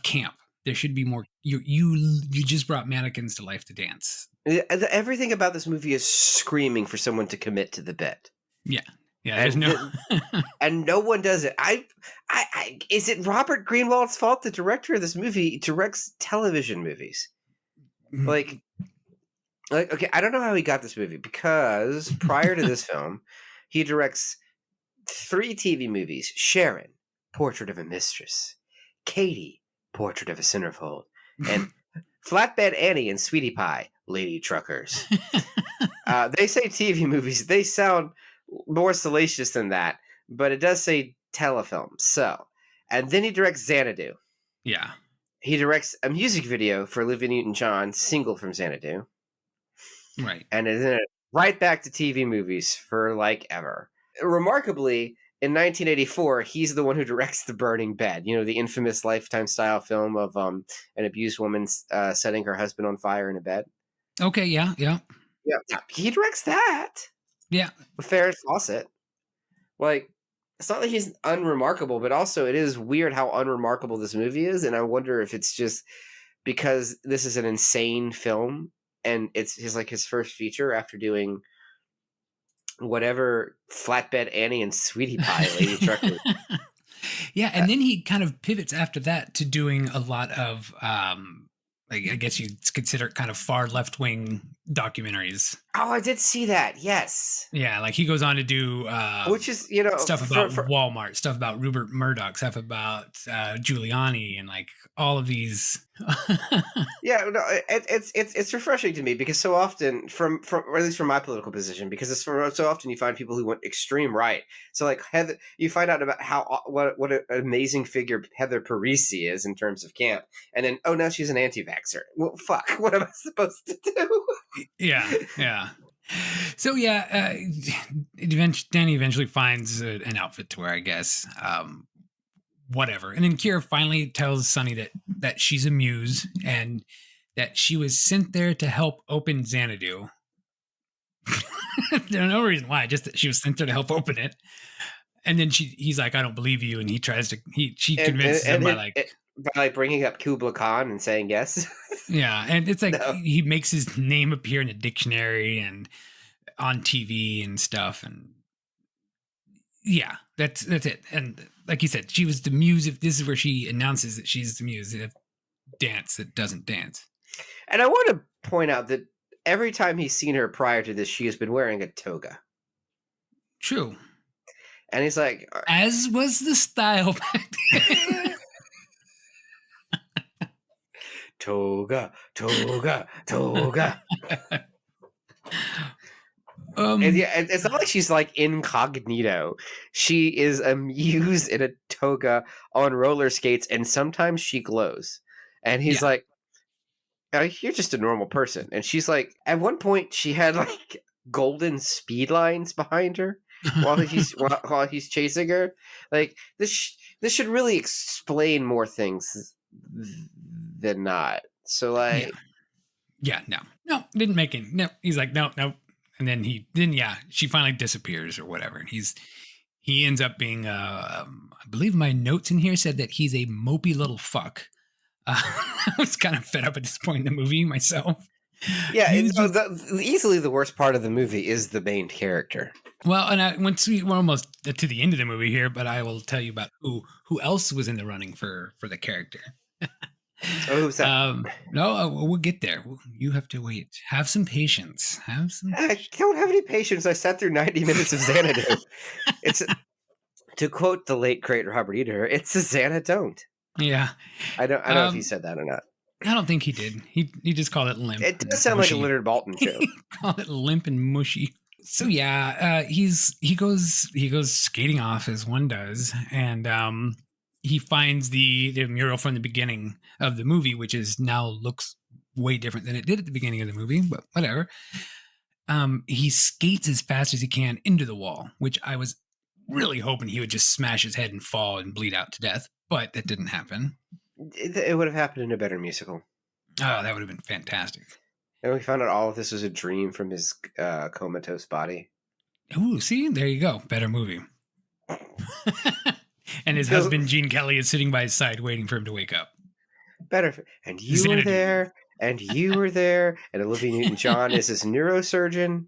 camp. There should be more. You just brought mannequins to life to dance. Everything about this movie is screaming for someone to commit to the bit. Yeah. There's no, and no one does it. Is it Robert Greenwald's fault? The director of this movie directs television movies. Like, okay, I don't know how he got this movie, because prior to this film, he directs 3 TV movies: Sharon, Portrait of a Mistress; Katie, Portrait of a Centerfold; and Flatbed Annie and Sweetie Pie, Lady Truckers. They say TV movies. They sound more salacious than that, but it does say telefilm. So, and then he directs Xanadu. Yeah. He directs a music video for Olivia Newton-John, single from Xanadu. Right. And then right back to TV movies for like ever. Remarkably, in 1984, he's the one who directs The Burning Bed, you know, the infamous Lifetime style film of an abused woman setting her husband on fire in a bed. Okay, yeah. Yeah, he directs that Yeah. with Farrah Fawcett. Like, it's not like he's unremarkable, but also it is weird how unremarkable this movie is, and I wonder if it's just because this is an insane film and it's his first feature after doing whatever Flatbed Annie and Sweetie Pie Lady Trucker. Yeah, and then he kind of pivots after that to doing a lot of like, I guess you'd consider it kind of far left-wing documentaries. Oh, I did see that. Yes. Yeah, like he goes on to do Which is, you know, stuff about Walmart, stuff about Rupert Murdoch, stuff about Giuliani, and like all of these. Yeah, no, it's refreshing to me because so often from or at least from my political position, because it's so often you find people who went extreme right. So like Heather, you find out about how what an amazing figure Heather Parisi is in terms of camp, and then now she's an anti-vaxxer. Well, fuck, what am I supposed to do? Yeah. So yeah, Danny eventually finds an outfit to wear, I guess. Whatever. And then Kira finally tells Sonny that she's a muse and that she was sent there to help open Xanadu. There's no reason why, just that she was sent there to help open it. And then he's like, I don't believe you. And she convinces him by bringing up Kubla Khan and saying yes. Yeah. And it's like, he makes his name appear in a dictionary and on TV and stuff. And yeah, that's it. And like you said, she was the muse. If this is where she announces that she's the muse, of dance that doesn't dance. And I want to point out that every time he's seen her prior to this, she has been wearing a toga. True. And he's like, as was the style back then. Toga. And yeah, it's not like she's like incognito. She is a muse in a toga on roller skates, and sometimes she glows. And he's like, you're just a normal person. And she's like, at one point, she had like golden speed lines behind her while he's chasing her. Like this should really explain more things than not. So like, no, didn't make it. No, he's like, no. And then she finally disappears or whatever. And he ends up being, I believe my notes in here said that he's a mopey little fuck. I was kind of fed up at this point in the movie myself. Yeah, easily the worst part of the movie is the main character. Well, and we're almost to the end of the movie here, but I will tell you about who else was in the running for the character. Oh, who's that? No, we'll get there. You have to wait. Have some patience. I don't have any patience. I sat through 90 minutes of Xanadu. To quote the late great Robert Eder, it's a Xanadu. Yeah, I don't know if he said that or not. I don't think he did. He just called it limp. It does sound mushy. Like a Leonard Maltin show. Called it limp and mushy. So yeah, he goes skating off as one does, and he finds the mural from the beginning of the movie, which is now looks way different than it did at the beginning of the movie, but whatever. He skates as fast as he can into the wall, which I was really hoping he would just smash his head and fall and bleed out to death, but that didn't happen. It would have happened in a better musical. Oh, that would have been fantastic. And we found out all of this was a dream from his comatose body. Ooh, see? There you go. Better movie. And his husband, Gene Kelly, is sitting by his side waiting for him to wake up. Better. And you were there. And you were there. And Olivia Newton-John is his neurosurgeon.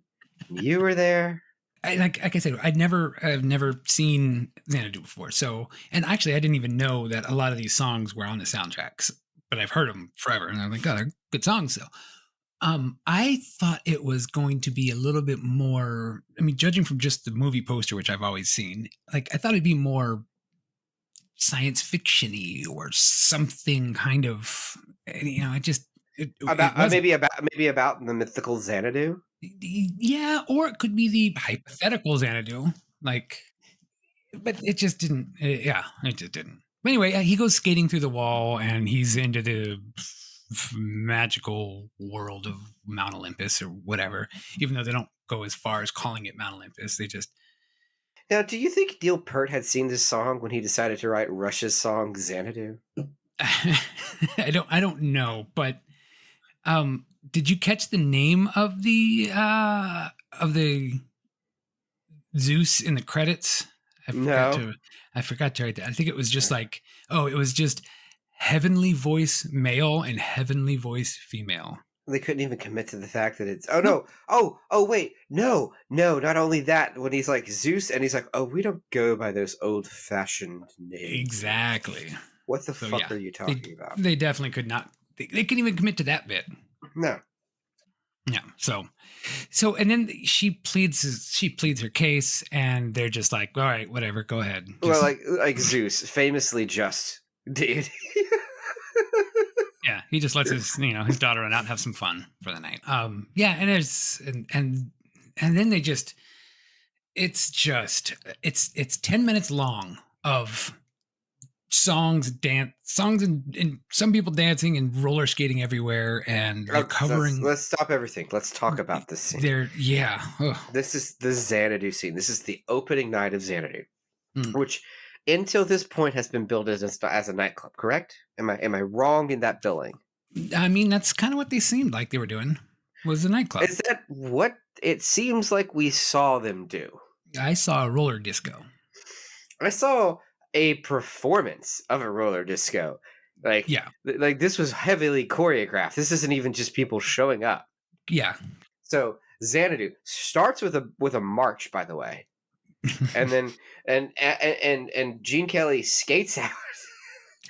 And you were there. Like I said, I've never seen Xanadu before. So, and actually, I didn't even know that a lot of these songs were on the soundtracks, but I've heard them forever. And I'm like, oh, they're good songs. So, I thought it was going to be a little bit more, I mean, judging from just the movie poster, which I've always seen, like I thought it'd be more science fiction-y or something kind of, you know, maybe about the mythical Xanadu. Yeah, or it could be the hypothetical Xanadu, like, but it just didn't. It just didn't. But anyway, he goes skating through the wall, and he's into the magical world of Mount Olympus or whatever. Even though they don't go as far as calling it Mount Olympus. They just Now, do you think Neil Peart had seen this song when he decided to write Rush's song Xanadu? I don't know, but did you catch the name of the Zeus in the credits? I forgot to write that. I think it was just like, it was just heavenly voice male and heavenly voice female. They couldn't even commit to the fact that it's wait, no, not only that, when he's like Zeus and he's like, we don't go by those old fashioned names. Exactly. What the fuck are you talking about? They definitely could not. They couldn't even commit to that bit. No. Yeah. So and then she pleads her case, and they're just like, all right, whatever, go ahead. Well, like Zeus, famously just deity. Yeah, he just lets his daughter run out and have some fun for the night. And there's and then they just it's 10 minutes long of songs and some people dancing and roller skating everywhere, and they're covering. Let's stop everything. Let's talk about this scene. This is the Xanadu scene. This is the opening night of Xanadu, which until this point has been billed as a nightclub. Correct? Am I wrong in that billing? I mean, that's kind of what they seemed like they were doing. Was a nightclub. Is that what it seems like we saw them do? I saw a roller disco. I saw a performance of a roller disco. Like this was heavily choreographed. This isn't even just people showing up. Yeah. So Xanadu starts with a march, by the way, and then and Gene Kelly skates out.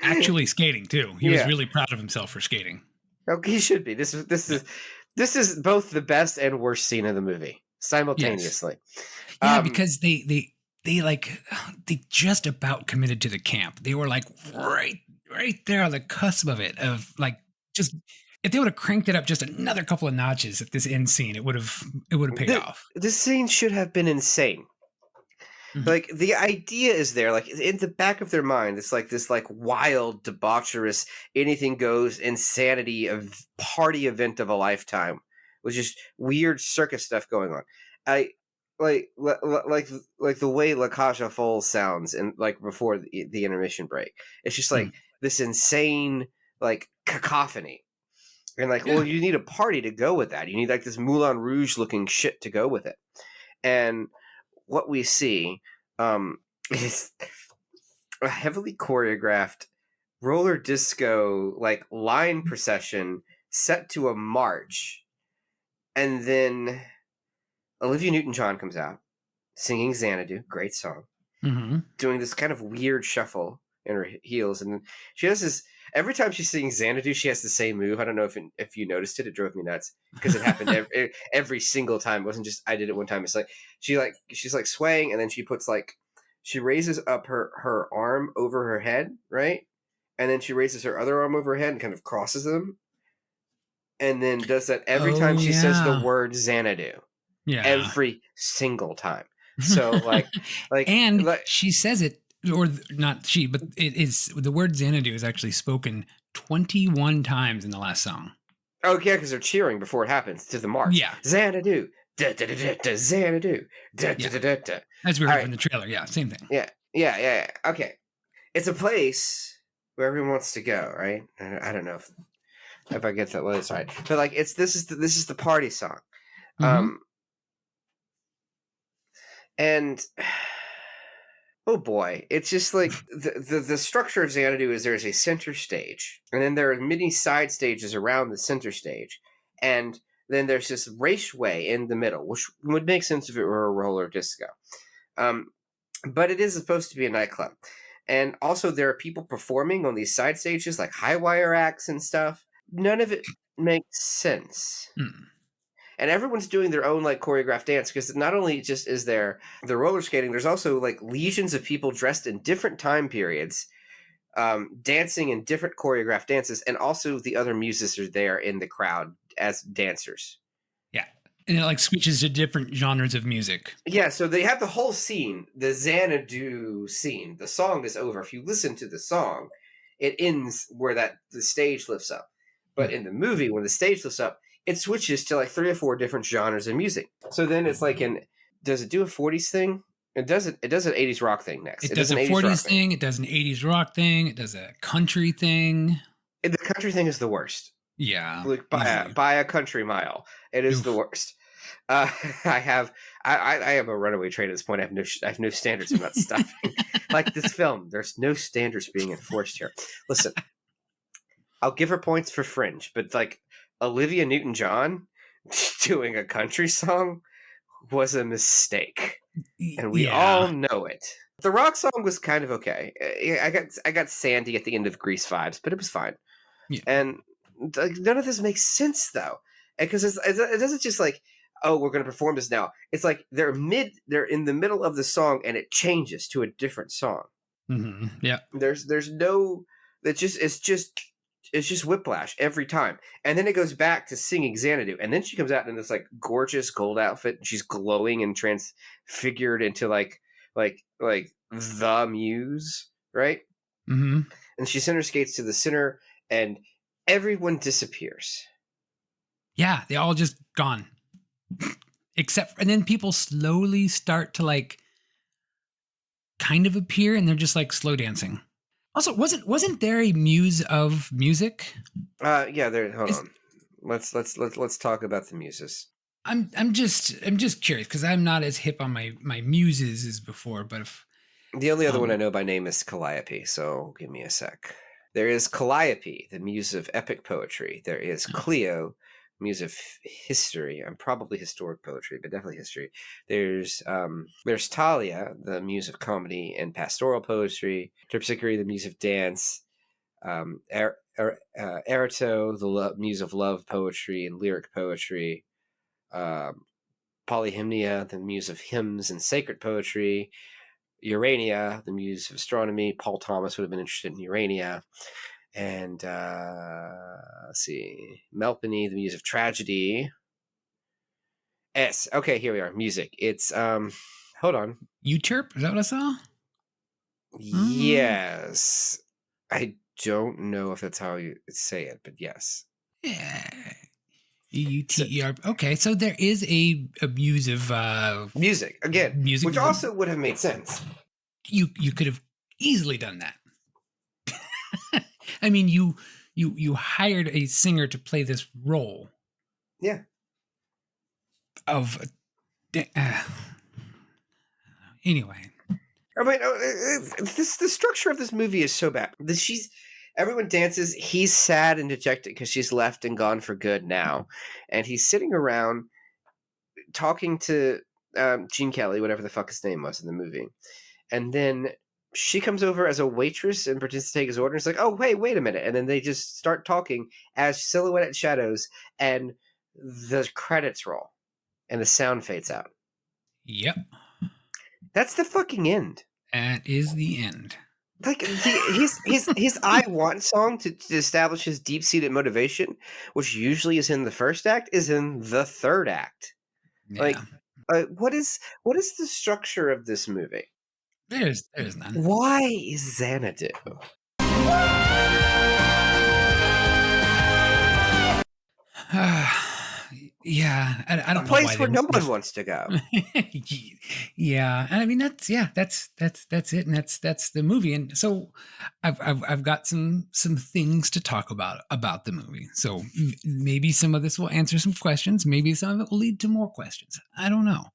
Actually skating too. He was really proud of himself for skating. Oh, he should be. This is both the best and worst scene of the movie simultaneously. Yes. Yeah, because they just about committed to the camp. They were like right there on the cusp of it. Of like, just if they would have cranked it up just another couple of notches at this end scene, it would have paid off. This scene should have been insane. Mm-hmm. Like, the idea is there, like in the back of their mind, it's like this like wild, debaucherous, anything goes insanity of party event of a lifetime with just weird circus stuff going on. I like the way La Cage aux Folles sounds and like before the intermission break. It's just like this insane like cacophony. And like, well, you need a party to go with that. You need like this Moulin Rouge looking shit to go with it. And what we see is a heavily choreographed roller disco like line procession set to a march. And then Olivia Newton-John comes out singing Xanadu, great song, doing this kind of weird shuffle in her heels. And she has this, every time she sings Xanadu, she has the same move. I don't know if you noticed it. It drove me nuts because it happened every single time. It wasn't just I did it one time. It's like she's like swaying, and then she raises up her arm over her head, right? And then she raises her other arm over her head and kind of crosses them. And then does that every time she says the word Xanadu. Yeah. Every single time. So she says it, or not she, but it is, the word Xanadu is actually spoken 21 times in the last song. Oh yeah, because they're cheering before it happens to the march. Yeah. Xanadu. Da, da, da, da, da, Xanadu. Da, da, da, da, da. As we heard from the trailer, same thing. Yeah. Okay. It's a place where everyone wants to go, right? I don't know if I get that lyrics right. But like this is the party song. And oh boy, it's just like the structure of Xanadu is there's a center stage, and then there are many side stages around the center stage, and then there's this raceway in the middle, which would make sense if it were a roller disco. But it is supposed to be a nightclub. And also there are people performing on these side stages, like high wire acts and stuff. None of it makes sense. And everyone's doing their own like choreographed dance, because not only just is there the roller skating, there's also like legions of people dressed in different time periods, dancing in different choreographed dances, and also the other musicians are there in the crowd as dancers. Yeah. And it like switches to different genres of music. Yeah, so they have the whole scene, the Xanadu scene. The song is over. If you listen to the song, it ends where the stage lifts up. But in the movie, when the stage lifts up, it switches to like 3 or 4 different genres of music. So then it's like does it do a 40s thing? It does an 80s rock thing next. It does a 80s 40s rock thing. It does an 80s rock thing. It does a country thing. The country thing is the worst. Yeah. Like easily. by a country mile. It is the Oof. worst. I am a runaway train at this point. I have no standards. I'm not stopping. Like this film, there's no standards being enforced here. Listen, I'll give her points for Fringe, but like Olivia Newton-John doing a country song was a mistake, and we all know it. The rock song was kind of okay. I got Sandy at the end of Grease vibes, but it was fine. Yeah. And like, none of this makes sense though, because it doesn't just like, oh, we're going to perform this now. It's like they're in the middle of the song and it changes to a different song. Mm-hmm. Yeah. There's no, it's just whiplash every time. And then it goes back to singing Xanadu. And then she comes out in this like gorgeous gold outfit. And she's glowing and transfigured into like the muse, right? Mm-hmm. And she center skates to the center and everyone disappears. Yeah. They all just gone. And then people slowly start to like kind of appear and they're just like slow dancing. Also, wasn't there a muse of music? Yeah, hold on. Let's talk about the muses. I'm just curious because I'm not as hip on my muses as before, but if The only other one I know by name is Calliope, so give me a sec. There is Calliope, the muse of epic poetry. There is Cleo, muse of history. I'm probably historic poetry, but definitely history. There's Talia, the muse of comedy and pastoral poetry. Terpsichore, the muse of dance. Erato, the muse of love poetry and lyric poetry. Polyhymnia, the muse of hymns and sacred poetry. Urania, the muse of astronomy. Paul Thomas would have been interested in Urania. And let's see, Melpomene, the muse of tragedy. Okay, here we are. Music. It's hold on. Euterpe, is that what I saw? Yes. I don't know if that's how you say it, but yes. Yeah. EUTER. Okay, so there is a muse of music again, music, which also would have made sense. You could have easily done that. I mean, you hired a singer to play this role. Yeah. Of anyway. I mean, the structure of this movie is so bad. Everyone dances. He's sad and dejected because she's left and gone for good now, and he's sitting around talking to Gene Kelly, whatever the fuck his name was in the movie, and then she comes over as a waitress and pretends to take his order. And it's like, oh, hey, wait a minute. And then they just start talking as silhouetted shadows and the credits roll and the sound fades out. Yep. That's the fucking end. That is the end. Like his I Want song to establish his deep-seated motivation, which usually is in the first act, is in the third act. Yeah. Like, what is the structure of this movie? There's none. Why is Xanadu? Yeah, I don't A know place why where no one wants to go. Yeah, and I mean that's it, and that's the movie. And so I've got some things to talk about the movie. So maybe some of this will answer some questions. Maybe some of it will lead to more questions. I don't know.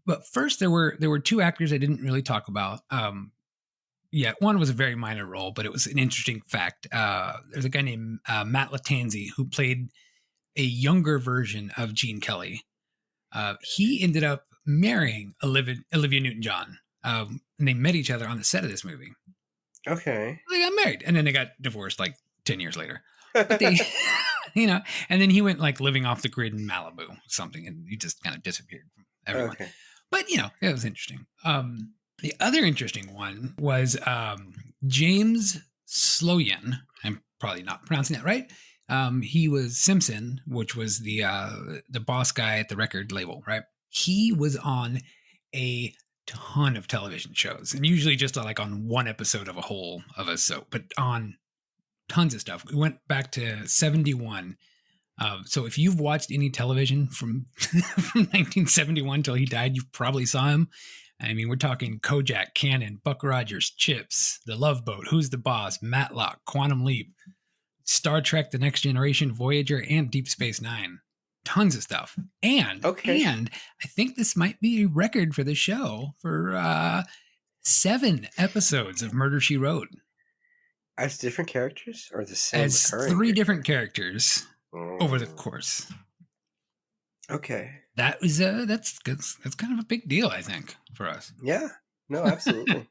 But first there were two actors I didn't really talk about. Yeah, one was a very minor role, but it was an interesting fact. There's a guy named Matt Lattanzi who played a younger version of Gene Kelly. He ended up marrying Olivia Newton-John. And they met each other on the set of this movie. Okay. They got married, and then they got divorced like 10 years later. But they, and then he went like living off the grid in Malibu or something, and he just kind of disappeared from everyone. Okay. But it was interesting. The other interesting one was James Sloyan. I'm probably not pronouncing that right. He was Simpson, which was the boss guy at the record label, right? He was on a ton of television shows, and usually just like on one episode of a soap, but on tons of stuff. We went back to 71. So if you've watched any television from 1971 till he died, you probably saw him. I mean, we're talking Kojak, Cannon, Buck Rogers, Chips, The Love Boat, Who's the Boss, Matlock, Quantum Leap, Star Trek, The Next Generation, Voyager, and Deep Space Nine. Tons of stuff. And I think this might be a record for the show for 7 episodes of Murder, She Wrote. As different characters or the same? As 3 different characters over the course. Okay. That was that's kind of a big deal, I think, for us. Yeah. No, absolutely.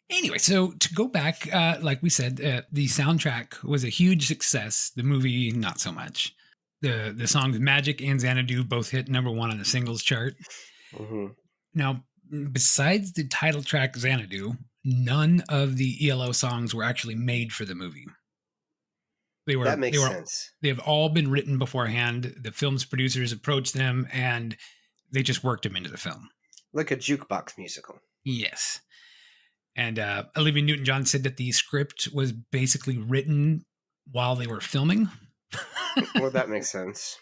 Anyway, so to go back, like we said, the soundtrack was a huge success. The movie, not so much. The songs Magic and Xanadu both hit #1 on the singles chart. Mm-hmm. Now, besides the title track Xanadu, none of the ELO songs were actually made for the movie. That makes sense. They have all been written beforehand. The film's producers approached them and they just worked them into the film. Like a jukebox musical. Yes. And Olivia Newton-John said that the script was basically written while they were filming. Well, that makes sense.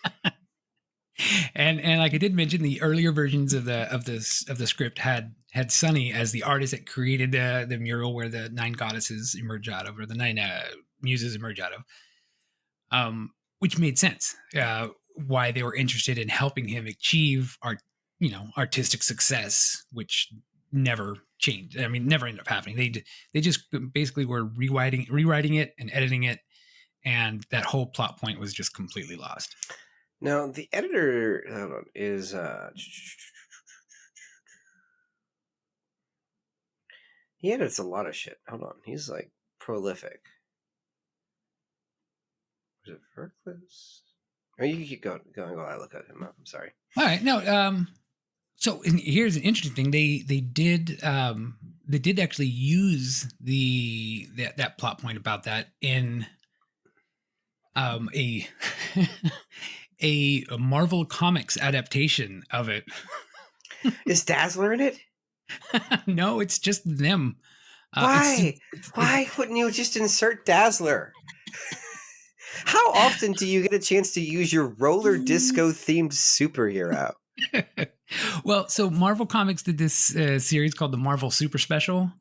And like I did mention, the earlier versions of the script had Sonny as the artist that created the mural where the 9 goddesses emerge out of, or the 9 muses emerge out of. Which made sense. Why they were interested in helping him achieve artistic success, which never changed. I mean, never ended up happening. They just basically were rewriting it and editing it, and that whole plot point was just completely lost. Now, the editor is he edits a lot of shit. Hold on, he's like prolific. Was it Verclus? Oh, you can keep going while I look at him up. I'm sorry. All right, no. So here's an interesting thing. They did actually use that plot point about that in a a Marvel Comics adaptation of it. Is Dazzler in it? No, it's just them. Why? Why wouldn't you just insert Dazzler? How often do you get a chance to use your roller disco themed superhero? Well, so Marvel Comics did this series called the Marvel Super Special,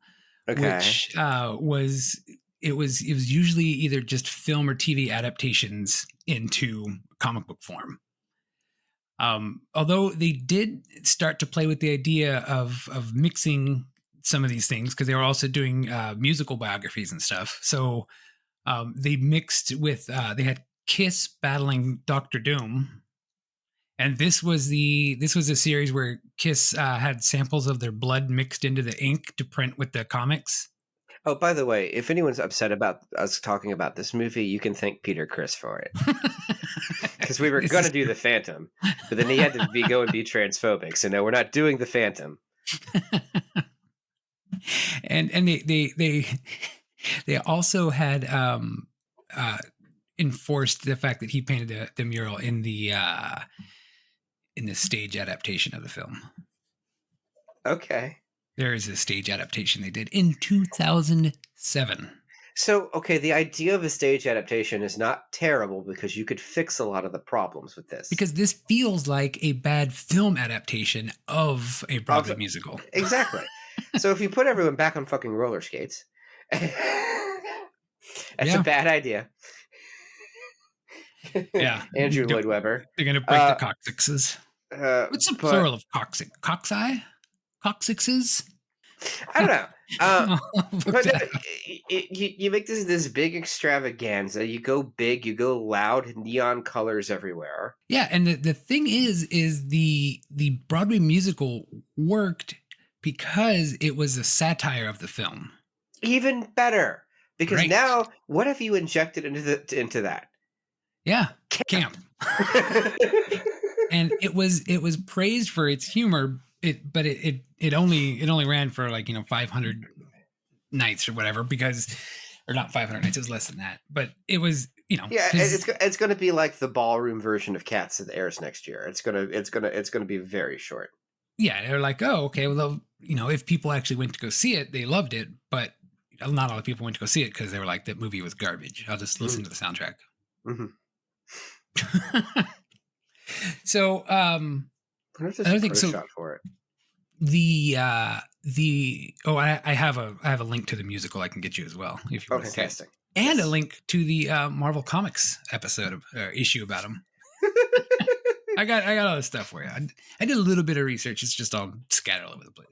which was usually either just film or TV adaptations into comic book form. Although they did start to play with the idea of mixing some of these things, because they were also doing musical biographies and stuff. So they mixed with they had Kiss battling Doctor Doom, and this was a series where Kiss had samples of their blood mixed into the ink to print with the comics. Oh, by the way, if anyone's upset about us talking about this movie, you can thank Peter Criss for it. Because we were going to do The Phantom, but then he had to go and be transphobic. So no, we're not doing The Phantom. and they also had enforced the fact that he painted the mural in the stage adaptation of the film. Okay. There is a stage adaptation they did in 2007. So, okay, the idea of a stage adaptation is not terrible because you could fix a lot of the problems with this. Because this feels like a bad film adaptation of a Broadway musical. Exactly. So if you put everyone back on fucking roller skates, that's a bad idea. Yeah. Andrew Lloyd Webber. They're going to break the coccyxes. What's the plural of coccyx? Coxeye? Coccyxes? I don't know. But you make this big extravaganza. You go big, you go loud, neon colors everywhere. Yeah, and the thing is the Broadway musical worked because it was a satire of the film. Even better, because now what have you injected into that? Yeah, camp. And it was praised for its humor. But it only ran for 500 nights or whatever, or not 500 nights, it was less than that. But it was, it's going to be like the ballroom version of Cats that airs next year. It's going to be very short. Yeah, they're like, oh, okay, well, if people actually went to go see it, they loved it, but not a lot of people went to go see it because they were like, that movie was garbage. I'll just listen to the soundtrack. Mm-hmm. So I wonder if there's I a don't think photo so. shot for it. I have a link to the musical I can get you as well if you Oh, want to see it. fantastic. And a Yes. link to the Marvel Comics episode of issue about him. I got all this stuff for you. I did a little bit of research. It's just all scattered all over the place.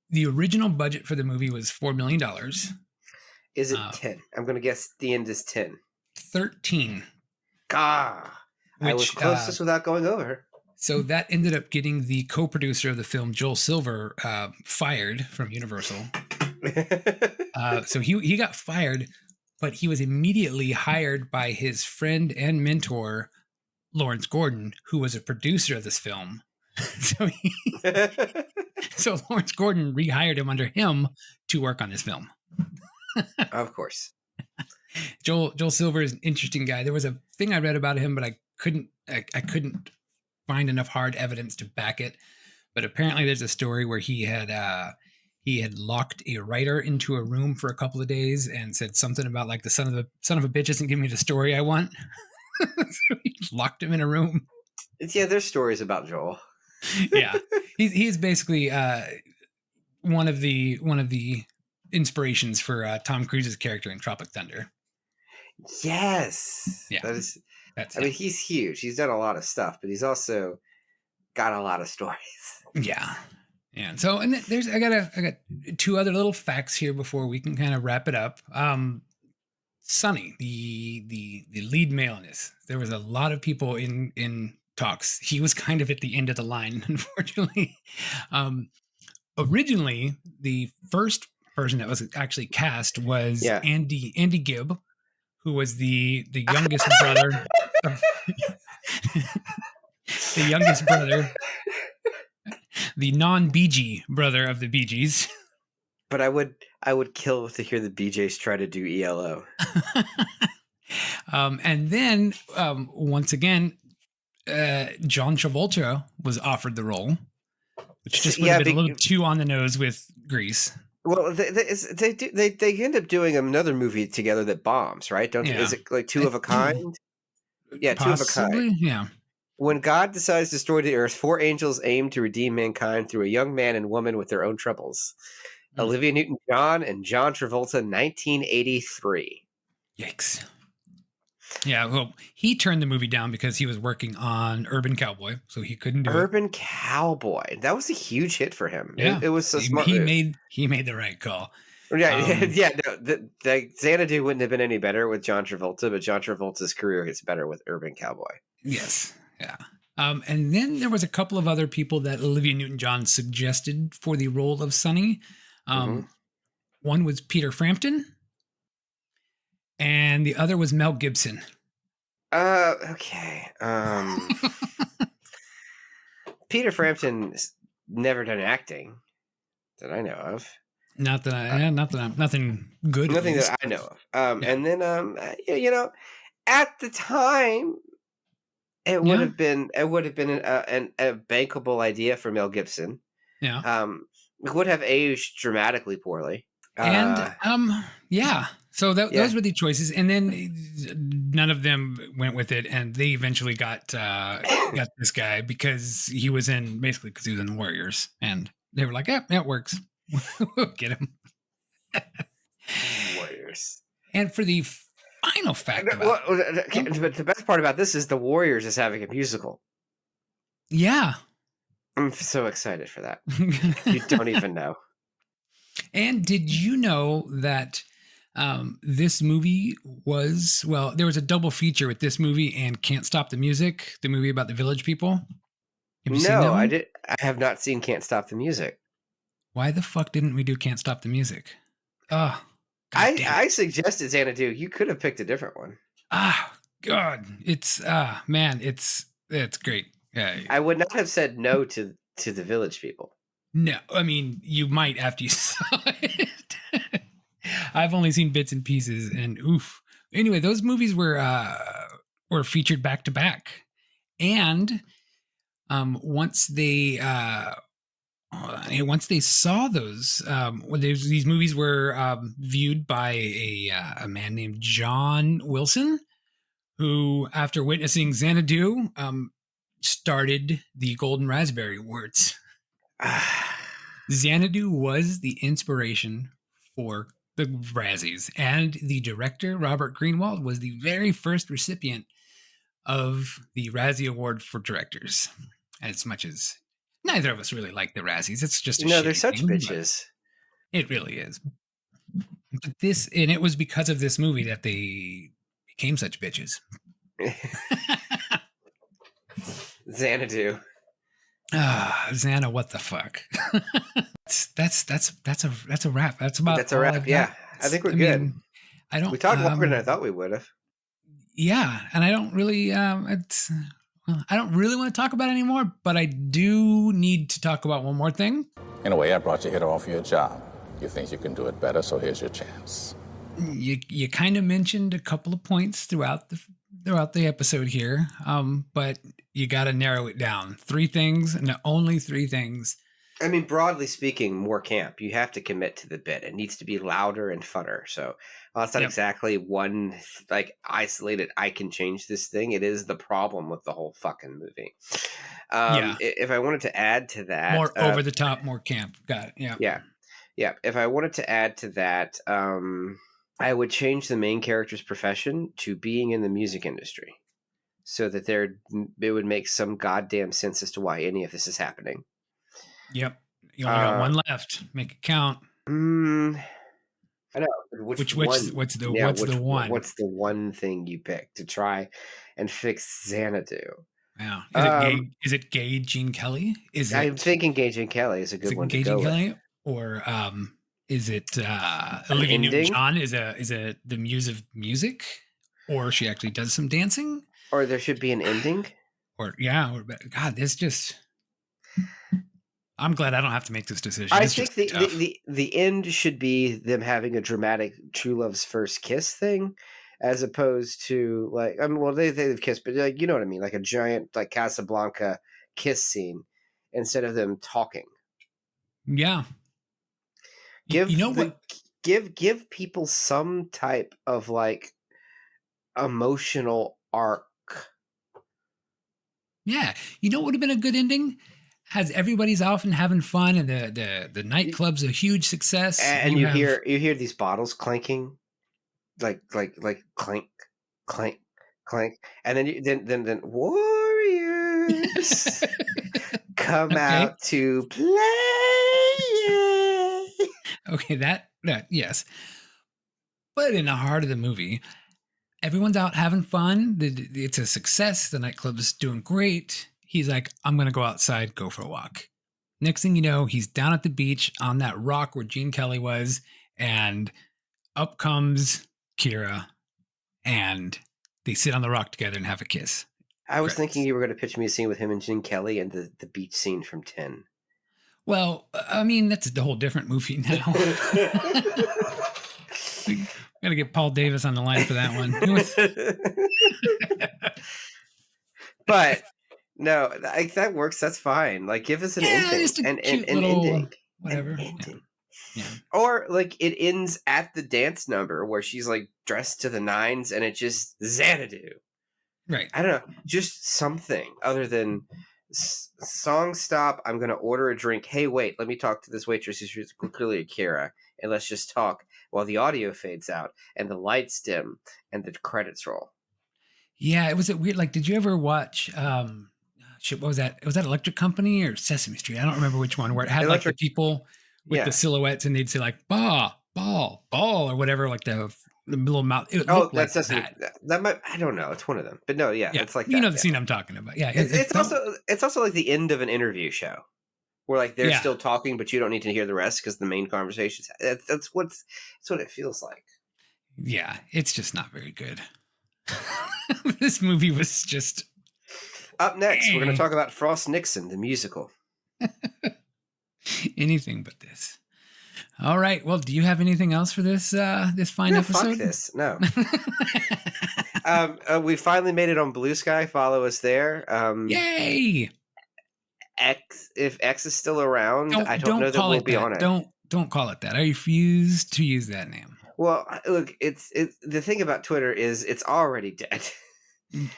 The original budget for the movie was $4 million. Is it 10? I'm going to guess the end is 10. 13. Ah, I was Which, closest without going over. So that ended up getting the co-producer of the film, Joel Silver, fired from Universal. So he got fired, but he was immediately hired by his friend and mentor, Lawrence Gordon, who was a producer of this film. So Lawrence Gordon rehired him under him to work on this film. Of course. Joel Silver is an interesting guy. There was a thing I read about him, but I couldn't find enough hard evidence to back it. But apparently, there's a story where he had locked a writer into a room for a couple of days and said something about like the son of a bitch isn't giving me the story I want. So he locked him in a room. Yeah, there's stories about Joel. Yeah, he's basically one of the inspirations for Tom Cruise's character in Tropic Thunder. Yes. Yeah. That's That's I mean, he's huge. He's done a lot of stuff, but he's also got a lot of stories. yeah. And so, and there's I got two other little facts here before we can kind of wrap it up. Sonny, the lead male in this, there was a lot of people in talks. He was kind of at the end of the line, unfortunately. Originally, the first person that was actually cast was Andy Gibb, who was the youngest brother. The youngest brother, the non-Bee Gee brother of the Bee Gees. But I would kill to hear the BJs try to do ELO. And then once again, John Travolta was offered the role, which just would have been a little too on the nose with Grease. Well, they end up doing another movie together that bombs, right? Don't Yeah. Is it like Two of a Kind? Yeah, Two of a Possibly, Kind. yeah. When God decides to destroy the earth, 4 angels aim to redeem mankind through a young man and woman with their own troubles. Olivia Newton-John and John Travolta, 1983. Yikes. Yeah, well, he turned the movie down because he was working on Urban Cowboy, so he couldn't do it. Urban Cowboy. That was a huge hit for him. Yeah, It was so smart. He made the right call. Yeah, no, the Xanadu wouldn't have been any better with John Travolta, but John Travolta's career gets better with Urban Cowboy. Yes, yeah. And then there was a couple of other people that Olivia Newton-John suggested for the role of Sonny. One was Peter Frampton, and the other was Mel Gibson. Okay. Peter Frampton's never done acting that I know of. Nothing good. Nothing that I know of. And then, at the time, it would have been a bankable idea for Mel Gibson. Yeah. It would have aged dramatically poorly. And yeah. So those were the choices, and then none of them went with it, and they eventually got this guy because he was in the Warriors, and they were like, "Yeah, it works. We'll get him." Warriors. And for the final fact, but the best part about this is the Warriors is having a musical. Yeah, I'm so excited for that. You don't even know. And did you know that this movie was, there was a double feature with this movie and Can't Stop the Music, the movie about the Village People? Have you seen that one? I have not seen Can't Stop the Music. Why the fuck didn't we do Can't Stop the Music? Oh, I suggested Xanadu. You could have picked a different one. God. It's, man, it's great. I would not have said no to the Village People. No, I mean, you might after you saw it. I've only seen bits and pieces, and oof. Anyway, those movies were featured back to back, and once they saw those, these movies were viewed by a man named John Wilson, who, after witnessing Xanadu, started the Golden Raspberry Awards. Xanadu was the inspiration for the Razzies, and the director, Robert Greenwald, was the very first recipient of the Razzie Award for directors. As much as neither of us really like the Razzies, it's just a No, they're shitty such thing, but bitches. It really is. But it was because of this movie that they became such bitches. Xanadu. Xana, what the fuck? that's a wrap. That's about That's a all wrap. I've Yeah, got. I think we're good. mean, I don't. We talked longer than I thought we would have. Yeah, and I don't really. I don't really want to talk about it anymore. But I do need to talk about one more thing. In a way, I brought you here to offer you a job. You think you can do it better, so here's your chance. You kind of mentioned a couple of points throughout the episode here, but you got to narrow it down. 3 things, and only 3 things. I mean, broadly speaking, more camp. You have to commit to the bit. It needs to be louder and funner. So it's not exactly one like isolated. I can change this thing. It is the problem with the whole fucking movie. If I wanted to add to that, more over the top, more camp. Got it. Yeah. Yeah. If I wanted to add to that, I would change the main character's profession to being in the music industry, so that it would make some goddamn sense as to why any of this is happening. Yep. You only got one left. Make it count. I know. What's the one? What's the one thing you pick to try and fix Xanadu? Yeah. Is it gay Gene Kelly? I'm thinking Gay Gene Kelly is a good one to go with. Or is it Olivia Newton-John? Is it the muse of music? Or she actually does some dancing? Or there should be an ending? God, this just... I'm glad I don't have to make this decision. I think the end should be them having a dramatic true love's first kiss thing, as opposed to like, I mean, well, they've kissed, but like, you know what I mean, like a giant like Casablanca kiss scene instead of them talking. Yeah. Give people some type of like emotional arc. Yeah. You know what would have been a good ending? Has everybody's off and having fun, and the nightclub's a huge success, and you hear these bottles clanking, like clank, clank, clank, and then warriors come out to play. Okay, that yes, but in the heart of the movie, everyone's out having fun. It's a success. The nightclub's doing great. He's like, I'm going to go outside, go for a walk. Next thing you know, he's down at the beach on that rock where Gene Kelly was, and up comes Kira, and they sit on the rock together and have a kiss. I was thinking you were going to pitch me a scene with him and Gene Kelly and the beach scene from 10. Well, I mean, that's a whole different movie now. We got to get Paul Davis on the line for that one. But... no, like that works. That's fine. Like, give us an ending, an ending, whatever. An ending. Yeah. Or like it ends at the dance number where she's like dressed to the nines, and it just Xanadu. Right. I don't know, just something other than song stop. I'm gonna order a drink. Hey, wait, let me talk to this waitress who's clearly a Kira, and let's just talk while the audio fades out and the lights dim and the credits roll. Yeah, it was weird. Like, did you ever watch? What was that? Was that Electric Company or Sesame Street? I don't remember which one. Where it had like the people with the silhouettes, and they'd say like ball, or whatever, like the little mouth. That's like Sesame. That might, I don't know. It's one of them, but no, it's like that, you know the scene I'm talking about. Yeah, it's also like the end of an interview show where like they're still talking, but you don't need to hear the rest because the main conversations. That's what it feels like. Yeah, it's just not very good. This movie was just. Up next, we're going to talk about Frost Nixon, the musical. Anything but this. All right. Well, do you have anything else for this this fine episode? Fuck this. No. We finally made it on Blue Sky. Follow us there. Yay! If X is still around, I don't know that we'll be on it. Don't call it that. I refuse to use that name. Well, look, it's the thing about Twitter is it's already dead.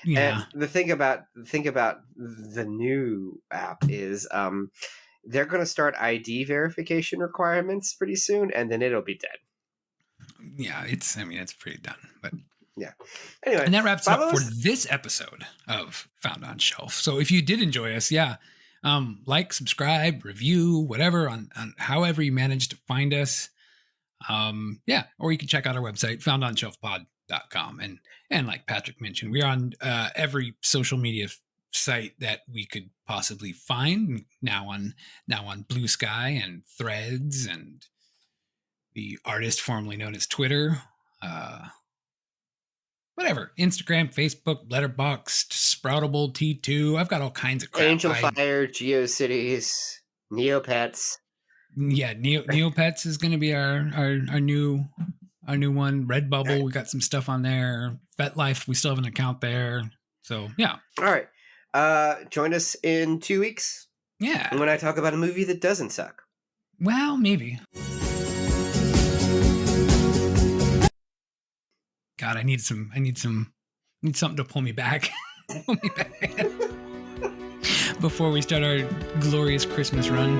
Yeah. And the thing about the new app is they're going to start ID verification requirements pretty soon, and then it'll be dead. Yeah, it's pretty done. But Yeah. Anyway, and that wraps up follow for us- this episode of Found on Shelf. So if you did enjoy us, like, subscribe, review, whatever on however you managed to find us. Or you can check out our website, foundonshelfpod.com. And like Patrick mentioned, we're on every social media site that we could possibly find now on Blue Sky and Threads and the artist formerly known as Twitter, whatever, Instagram, Facebook, Letterboxd, Sproutable, T2. I've got all kinds of crap. Angel Fire, GeoCities, Neopets. Yeah, Neopets is going to be our new one. Redbubble, we got some stuff on there. FetLife, we still have an account there. So yeah, All right. Join us in 2 weeks yeah. when I talk about a movie that doesn't suck. Well, maybe. God, I need something to pull me back. Pull me back. Before we start our glorious Christmas run.